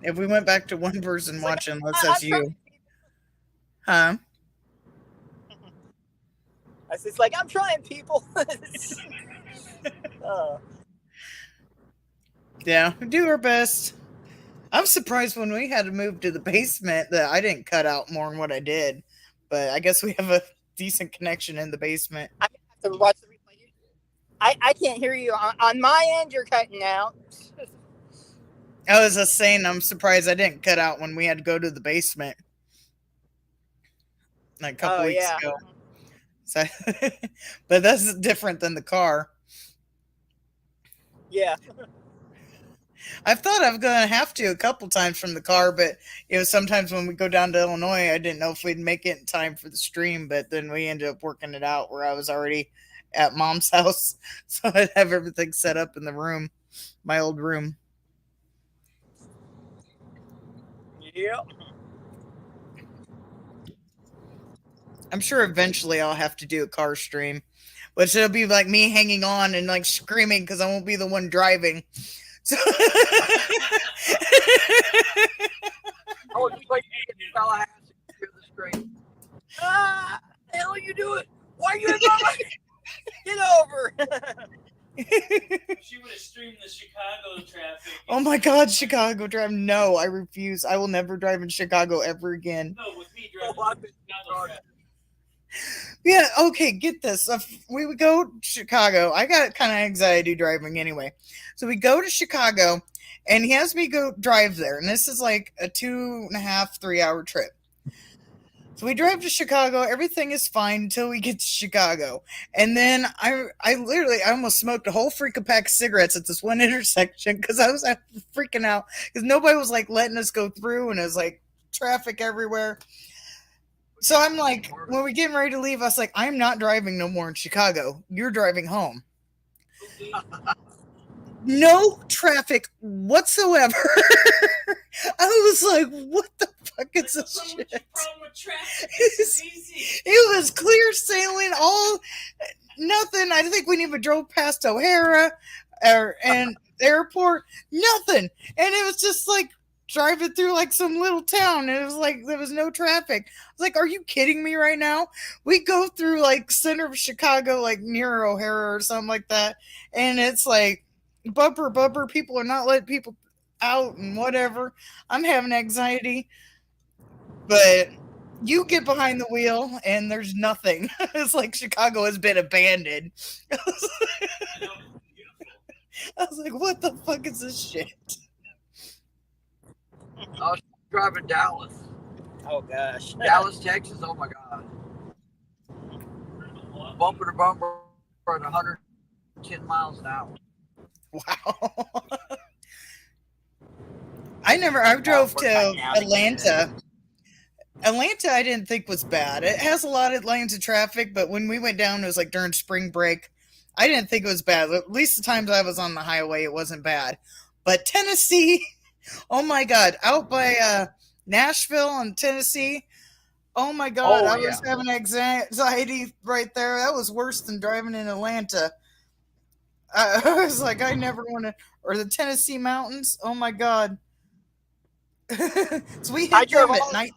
if we went back to one person It's like, watching, let's I'm that's you. trying. Huh? It's like I'm trying, people. Yeah, we do our best. I'm surprised when we had to move to the basement that I didn't cut out more than what I did. But I guess we have a decent connection in the basement. I'm gonna have to watch the replay. I can't hear you on my end. You're cutting out. I was just saying, I'm surprised I didn't cut out when we had to go to the basement like a couple weeks ago. So, but that's different than the car. Yeah. I've thought I'm going to have to a couple times from the car, but sometimes when we go down to Illinois, I didn't know if we'd make it in time for the stream, but then we ended up working it out where I was already at Mom's house, so I'd have everything set up in the room, my old room. Yep. I'm sure eventually I'll have to do a car stream. which it'll be like me hanging on and like screaming because I won't be the one driving. So Oh, just like Tallahassee, hear the scream. Ah, the hell are you doing? Why are you in my way? Get over. She would have streamed the Chicago traffic. Oh my God, Chicago drive. No, I refuse. I will never drive in Chicago ever again. No, with me driving Oh, I've been Chicago traffic. Yeah, okay, get this. If we would go to Chicago. I got kind of anxiety driving anyway. So we go to Chicago and he has me go drive there. And this is like a 2.5, 3 hour trip. So we drive to Chicago. Everything is fine until we get to Chicago. And then I almost smoked a whole freaking pack of cigarettes at this one intersection because I was freaking out because nobody was like letting us go through and it was like traffic everywhere. So I'm like, when we're getting ready to leave, I was like, I'm not driving no more in Chicago. You're driving home. No traffic whatsoever. I was like, what the fuck is this shit? Problem with traffic? This is easy. It was clear sailing, all nothing. I think we even drove past O'Hara and airport, nothing. And it was just like driving through like some little town and it was like there was no traffic. I was like, are you kidding me right now? We go through like center of Chicago, like near O'Hara or something like that, and it's like bumper, people are not letting people out and whatever. I'm having anxiety. But you get behind the wheel and there's nothing. It's like Chicago has been abandoned. I know, it's beautiful. I was like, what the fuck is this shit? I was driving Dallas. Oh gosh. Dallas, Texas. Oh my God. Bumper to bumper at 110 miles an hour. Wow. I drove to Atlanta. Atlanta, I didn't think was bad. It has a lot of lanes of traffic, but when we went down, it was like during spring break. I didn't think it was bad. At least the times I was on the highway, it wasn't bad. But Tennessee, oh my God, out by Nashville and Tennessee, oh my God, I was having anxiety right there. That was worse than driving in Atlanta. I was like, I never want to, or the Tennessee mountains, oh my God. So we hit them at night.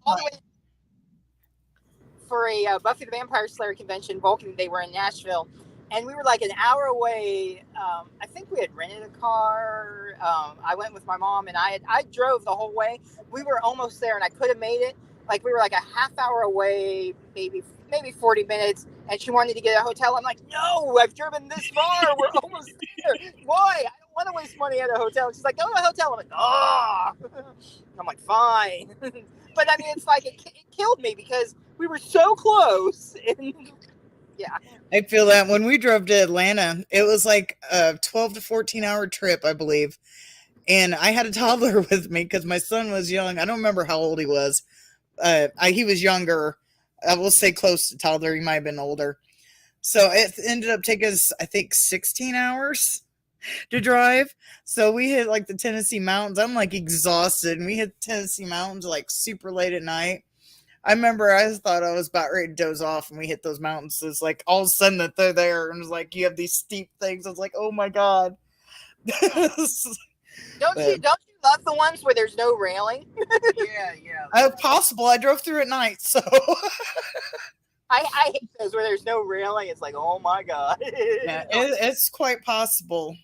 For a Buffy the Vampire Slayer convention, Vulcan, they were in Nashville, and we were like an hour away. I think we had rented a car. I went with my mom, and I drove the whole way. We were almost there, and I could have made it. Like we were like a half hour away, maybe 40 minutes, and she wanted to get a hotel. I'm like, no, I've driven this far. We're almost there. Why? I don't want to waste money at a hotel. She's like, go to a hotel. I'm like, oh. I'm like, fine. But I mean, it's like it killed me because we were so close. And yeah. I feel that when we drove to Atlanta, it was like a 12 to 14 hour trip, I believe. And I had a toddler with me because my son was young. I don't remember how old he was. He was younger. I will say close to toddler. He might have been older. So it ended up taking us, I think, 16 hours to drive. So we hit like the Tennessee mountains. I'm like exhausted. And we hit the Tennessee mountains like super late at night. I remember I thought I was about ready to doze off when we hit those mountains. It's like all of a sudden that they're there and it's like you have these steep things. I was like, oh my God. Don't you love the ones where there's no railing? Yeah. Possible. I drove through at night, so I hate those where there's no railing. It's like, oh my God. yeah, it's quite possible.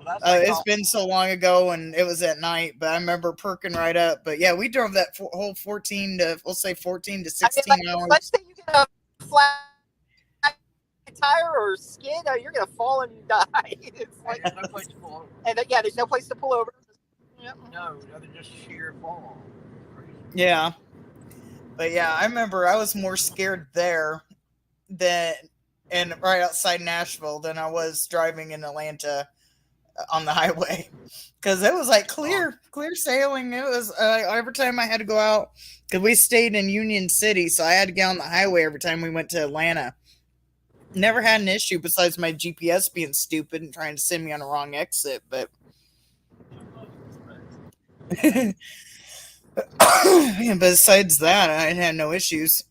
Well, It's been so long ago and it was at night, but I remember perking right up. But yeah, we drove that whole 14 to 16 hours. Let's say you get a flat tire or skid, you're gonna fall and die. It's like, there's no place to pull over. And yeah, there's no place to pull over. Yep. No, other just sheer fall. Yeah. But yeah, I remember I was more scared there and right outside Nashville than I was driving in Atlanta on the highway because it was like clear sailing. It was every time I had to go out because we stayed in Union City, so I had to get on the highway every time we went to Atlanta. Never had an issue besides my GPS being stupid and trying to send me on a wrong exit, but besides that, I had no issues.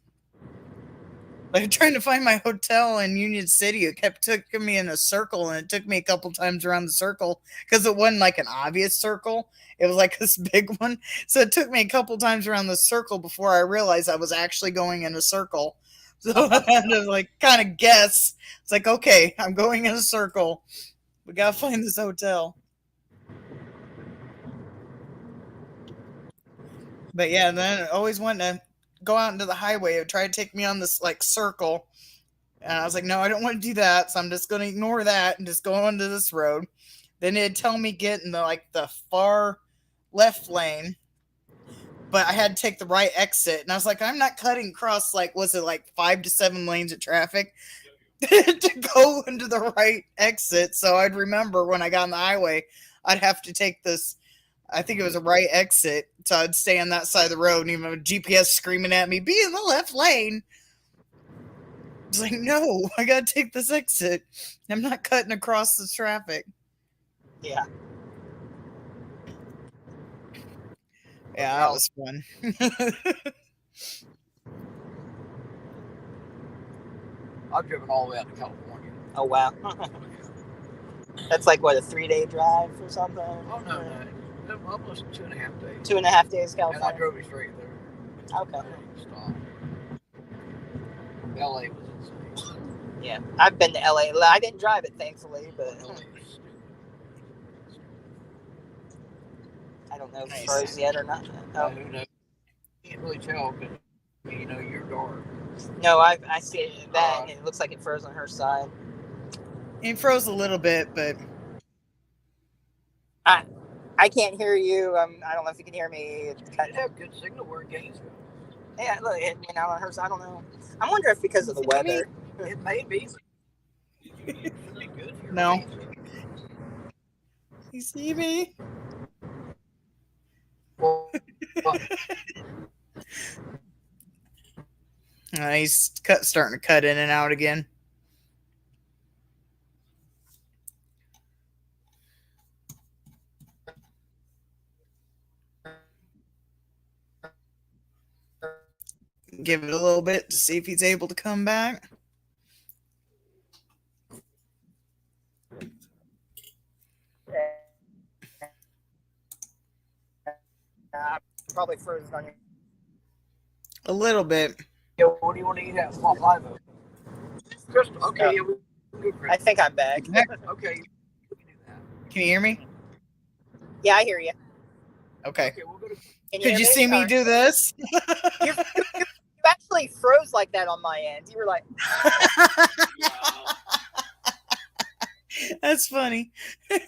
Like trying to find my hotel in Union City, it kept taking me in a circle, and it took me a couple times around the circle because it wasn't like an obvious circle. It was like this big one. So it took me a couple times around the circle before I realized I was actually going in a circle. So I had to like kind of guess. It's like, okay, I'm going in a circle. We gotta find this hotel. But yeah, then I always wanted to go out into the highway. It would try to take me on this like circle. And I was like, no, I don't want to do that. So I'm just going to ignore that and just go onto this road. Then it'd tell me get in the far left lane, but I had to take the right exit. And I was like, I'm not cutting across was it like 5 to 7 lanes of traffic to go into the right exit. So I'd remember when I got on the highway, I'd have to take this. I think it was a right exit, so I'd stay on that side of the road, and even with GPS screaming at me, be in the left lane. It's like, no, I gotta take this exit. I'm not cutting across the traffic. Yeah. Yeah, that was fun. I've driven all the way out to California. Oh, wow. That's like, what, a 3-day drive or something? Oh, no. Almost 2.5 days. 2.5 days, California. And I drove you straight there. Okay. Stop. LA was insane. Yeah, I've been to LA. I didn't drive it, thankfully, but LA was stupid. I don't know if it's froze yet or not. Oh. Who knows? You can't really tell because, you're dark. No, I see that, and it looks like it froze on her side. It froze a little bit, but I can't hear you. I don't know if you can hear me. I have good signal. We're in Gainesville. Yeah, look, on her side, I don't know. I wonder if because of the weather. It may be. It should be good here. No. You see me? Well, He's starting to cut in and out again. Give it a little bit to see if he's able to come back. Probably frozen on you. A little bit. yeah, what do you want to eat at live? Crystal. Okay, yeah, we'll go Crystal. I think I'm back. Okay, we can do that. Can you hear me? Yeah, I hear you. Okay. Okay, we'll go to. Could you see me do this? You actually froze like that on my end. You were like, That's funny. and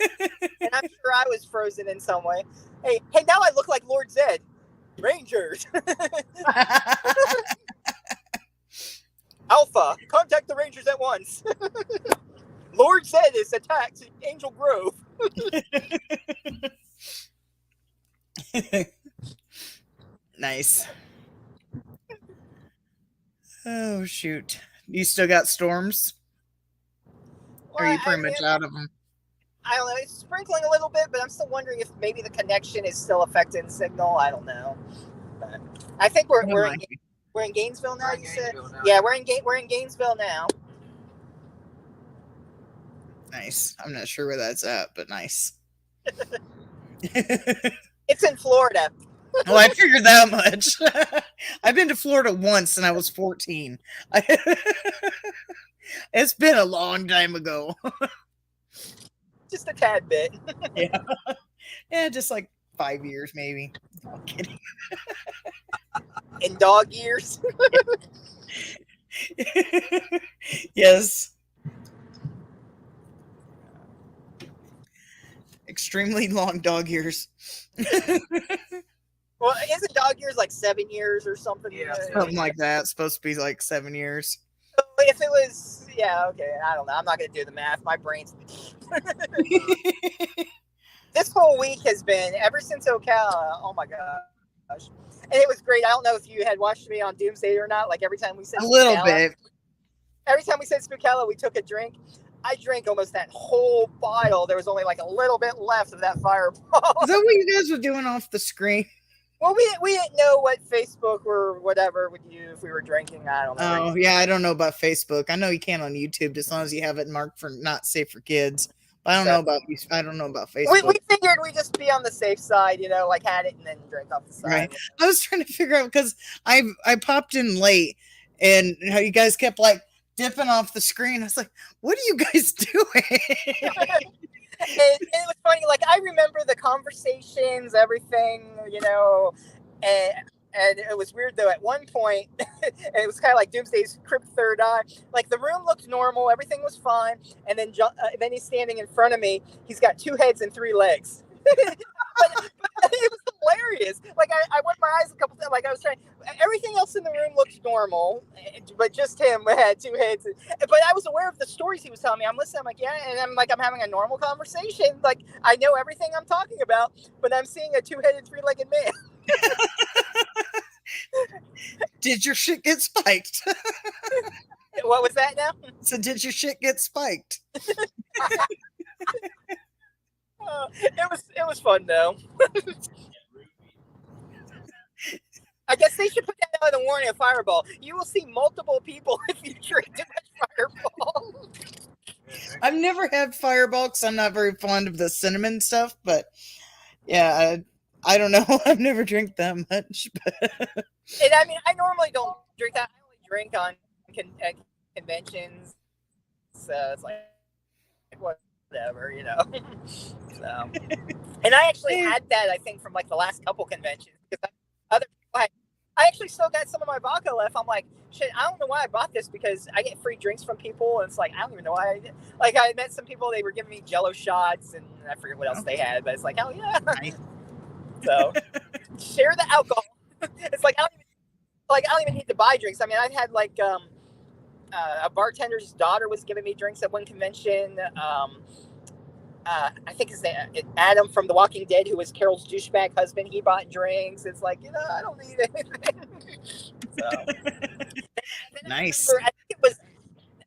I'm sure I was frozen in some way. Hey, now I look like Lord Zed. Rangers. Alpha, contact the Rangers at once. Lord Zed is attacked Angel Grove. Nice. Oh, shoot. You still got storms? Or are you pretty much out of them? I don't know. It's sprinkling a little bit, but I'm still wondering if maybe the connection is still affecting signal. I don't know. But I think we're in Gainesville now. You said, yeah, we're in Gainesville now. Nice. I'm not sure where that's at, but nice. It's in Florida. Well, I figured that much. I've been to Florida once, and I was 14. It's been a long time ago. Just a tad bit. Yeah, just like 5 years, maybe. I'm kidding. In dog years. Yes. Extremely long dog years. Well, isn't dog years like 7 years or something? Yeah, Something like that. It's supposed to be like 7 years. So if it was, yeah, okay. I don't know. I'm not going to do the math. My brain's. This whole week has been, ever since Ocala, oh my gosh. And it was great. I don't know if you had watched me on Doomsday or not. Like every time we said A little Spookala, bit. Every time we said Spookala, we took a drink. I drank almost that whole bottle. There was only like a little bit left of that fireball. Is that what you guys were doing off the screen? Well, we didn't know what Facebook or whatever would do if we were drinking. I don't know. Oh, yeah, I don't know about Facebook. I know you can on YouTube as long as you have it marked for not safe for kids. But I don't So know about I don't know about we Facebook. figured we'd just be on the safe side, like had it and then drink off the Right. side. I was trying to figure out because I popped in late and how you guys kept like dipping off the screen. I was like, what are you guys doing? And it was funny. Like I remember the conversations, everything, and it was weird though. At one point, it was kind of like Doomsday's Crypt Third Eye. Like the room looked normal, everything was fine, and then he's standing in front of me. He's got 2 heads and 3 legs. But it was hilarious. Like I went my eyes a couple times. Like I was trying. Everything else in the room looked normal, but just him had 2 heads. But I was aware of the stories he was telling me. I'm listening. I'm like, yeah, and I'm having a normal conversation. Like I know everything I'm talking about, but I'm seeing a 2-headed, 3-legged man. Did your shit get spiked? What was that now? So did your shit get spiked? It was fun though. I guess they should put that out in the warning of Fireball. You will see multiple people if you drink too much Fireball. I've never had Fireball because I'm not very fond of the cinnamon stuff, but yeah, I don't know. I've never drank that much. But And I mean, I normally don't drink that. I only drink on conventions. So it's like whatever. So, and I actually had that, I think, from like the last couple conventions because other people had. I actually still got some of my vodka left. I'm like, shit, I don't know why I bought this because I get free drinks from people. And it's like, I don't even know why I did. Like, I met some people, they were giving me Jello shots and I forget what else they had, but it's like, oh yeah. So, share the alcohol. It's like, I don't even need to buy drinks. I mean, I've had like a bartender's daughter was giving me drinks at one convention. I think his name Adam from The Walking Dead, who was Carol's douchebag husband. He bought drinks. It's like, I don't need anything. So nice.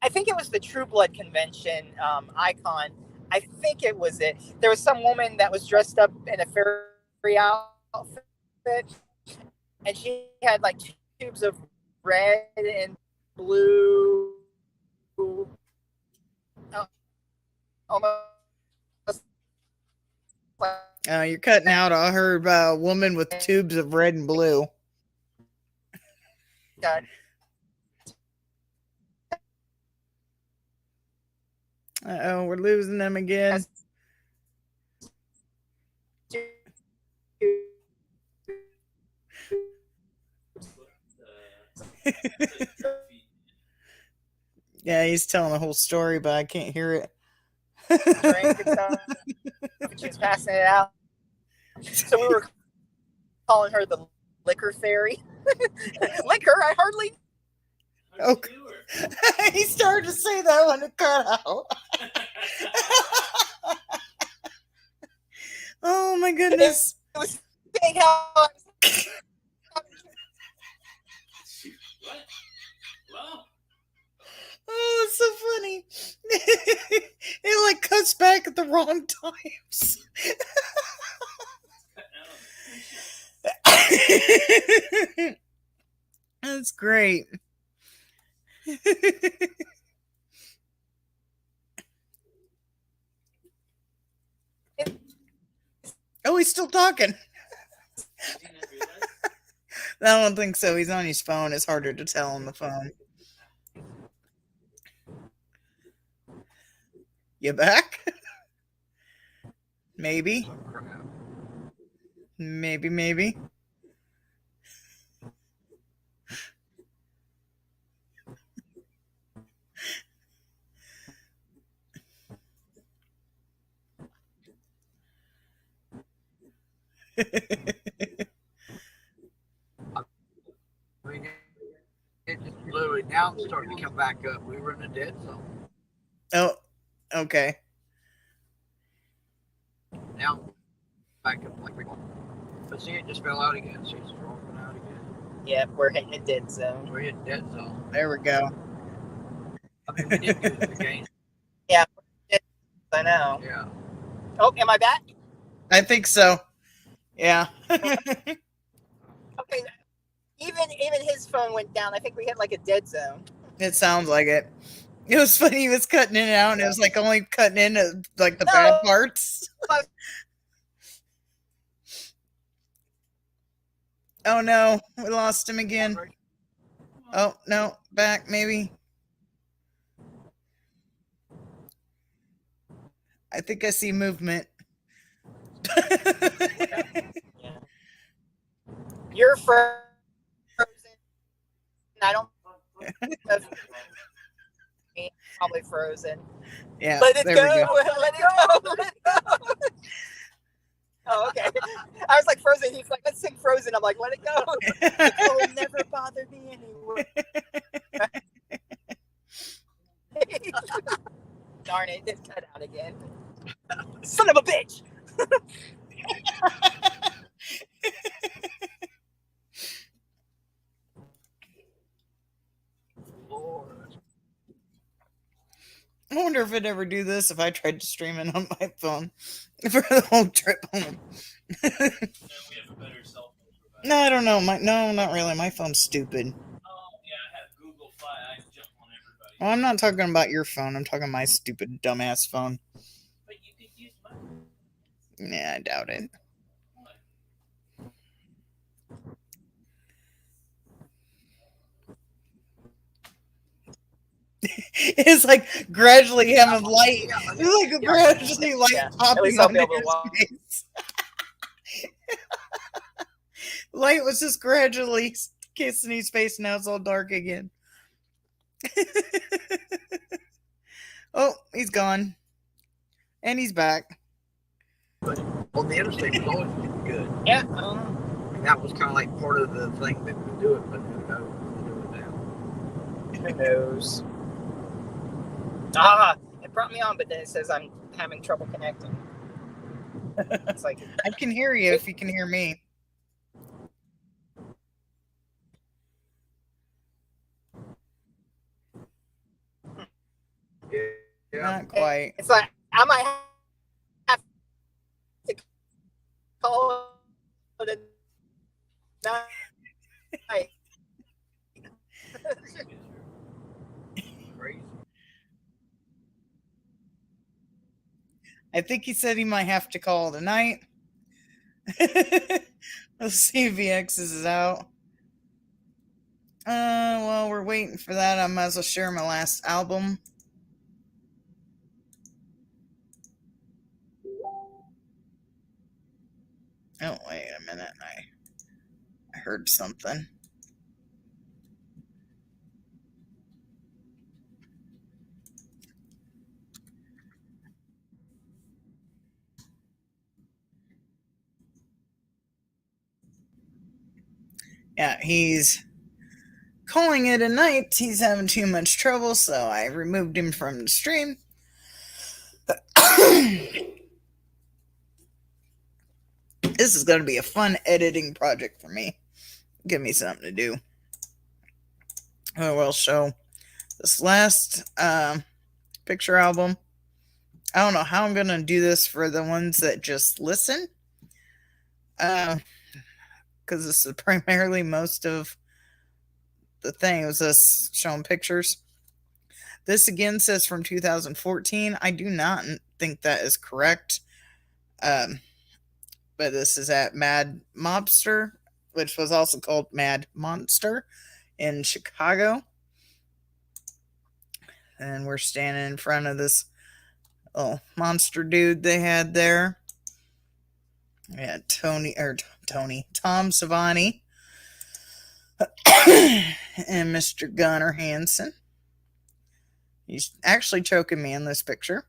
I think it was the True Blood convention icon. I think it was it. There was some woman that was dressed up in a fairy outfit, and she had like tubes of red and blue. Almost. You're cutting out. I heard a woman with tubes of red and blue. God. Uh-oh, we're losing them again. Yeah, he's telling the whole story, but I can't hear it. Drink and stuff. She was passing it out. So we were calling her the liquor fairy. Liquor? I hardly. Okay. He started to say that when it cut out. Oh my goodness. It was saying how I was... Oh, it's so funny. It like cuts back at the wrong times. That's great. Oh, he's still talking. I don't think so. He's on his phone. It's harder to tell on the phone. You back? Maybe. Maybe. It just literally now it's starting to come back up. We were in a dead zone. Oh, okay. Now back up like we want. But see, it just fell out again. See, it's rolling out again. Yeah, we're hitting a dead zone. We're hitting dead zone. There we go. I mean, we did good at the game. Yeah, I know. Yeah. Oh, am I back? I think so. Yeah. even his phone went down. I think we hit like a dead zone. It sounds like it. It was funny. He was cutting in and out, and it was like only cutting in like the bad No, parts. Oh no, we lost him again. Oh no, back maybe. I think I see movement. yeah. You're frozen. I don't know if you're probably frozen. Yeah, Let it there go. we go. Let it go. Let it go. Oh, okay. I was like Frozen. He's like, let's sing Frozen. I'm like, let it go. It will never bother me anymore. Darn it, it cut out again. Son of a bitch. Lord. I wonder if it'd ever do this if I tried to stream it on my phone for the whole trip home. No, we have a better cell phone provider. No, I don't know. No, not really. My phone's stupid. Oh, yeah, I have Google Fi. I jump on everybody. Well, I'm not talking about your phone. I'm talking my stupid dumbass phone. But you could use mine. Yeah, I doubt it. What? It's like gradually having light. It's like gradually light Yeah, at popping least I'll on be able to his watch. face. Light was just gradually kissing his face. Now it's all dark again. Oh, he's gone. And he's back. Well, the interstate was always good. Yeah. And that was kind of like part of the thing that we do it, but who knows what they're doing now. Who knows? Ah, it brought me on, but then it says I'm having trouble connecting. It's like I can hear you if you can hear me. Yeah. Not quite. it's like I might have to call it a night. Crazy. I think he said he might have to call tonight. Let's see if he X's out. Well, we're waiting for that. I might as well share my last album. Oh, wait a minute. I heard something. Yeah, he's calling it a night. He's having too much trouble, so I removed him from the stream. This is going to be a fun editing project for me. Give me something to do. I will show this last picture album. I don't know how I'm going to do this for the ones that just listen. Because this is primarily most of the thing. It was us showing pictures. This again says from 2014. I do not think that is correct. But this is at Mad Mobster, which was also called Mad Monster in Chicago. And we're standing in front of this little monster dude they had there. Yeah, Tom Savani and Mr. Gunnar Hansen. He's actually choking me in this picture.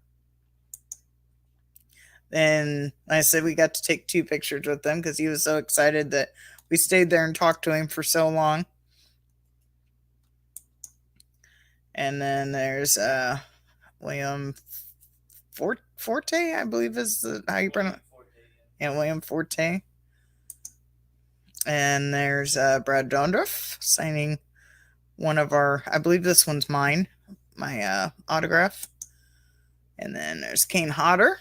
And I said we got to take 2 pictures with him because he was so excited that we stayed there and talked to him for so long. And then there's William Forte, I believe is how you pronounce it. Yeah, William Forte. And there's Brad Dondruff signing one of our, I believe this one's mine, my autograph. And then there's Kane Hodder.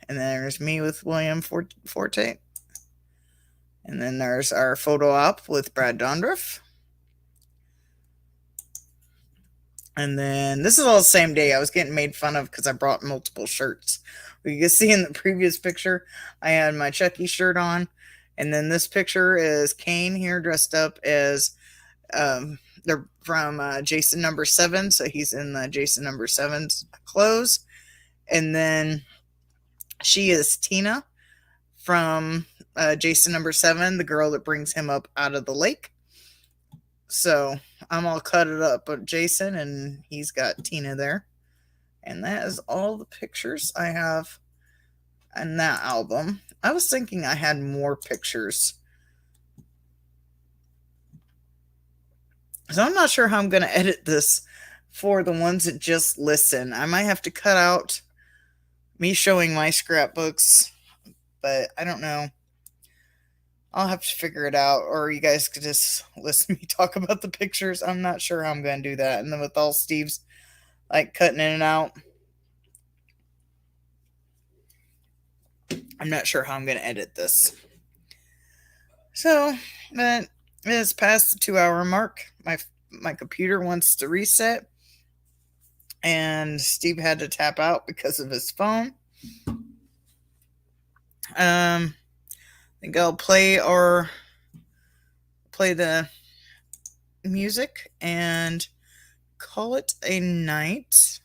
And then there's me with William Forte. And then there's our photo op with Brad Dondruff. And then this is all the same day. I was getting made fun of because I brought multiple shirts. You can see in the previous picture, I had my Chucky shirt on. And then this picture is Kane here dressed up as, they're from Jason number 7. So he's in the Jason number 7's clothes. And then she is Tina from Jason number 7, the girl that brings him up out of the lake. So I'm all cut it up with Jason, and he's got Tina there. And that is all the pictures I have in that album. I was thinking I had more pictures. So I'm not sure how I'm going to edit this for the ones that just listen. I might have to cut out me showing my scrapbooks, but I don't know. I'll have to figure it out, or you guys could just listen to me talk about the pictures. I'm not sure how I'm going to do that. And then with all Steve's like cutting in and out, I'm not sure how I'm going to edit this. So, but it is past the 2-hour mark. My computer wants to reset, and Steve had to tap out because of his phone. I think I'll play the music and call it a night.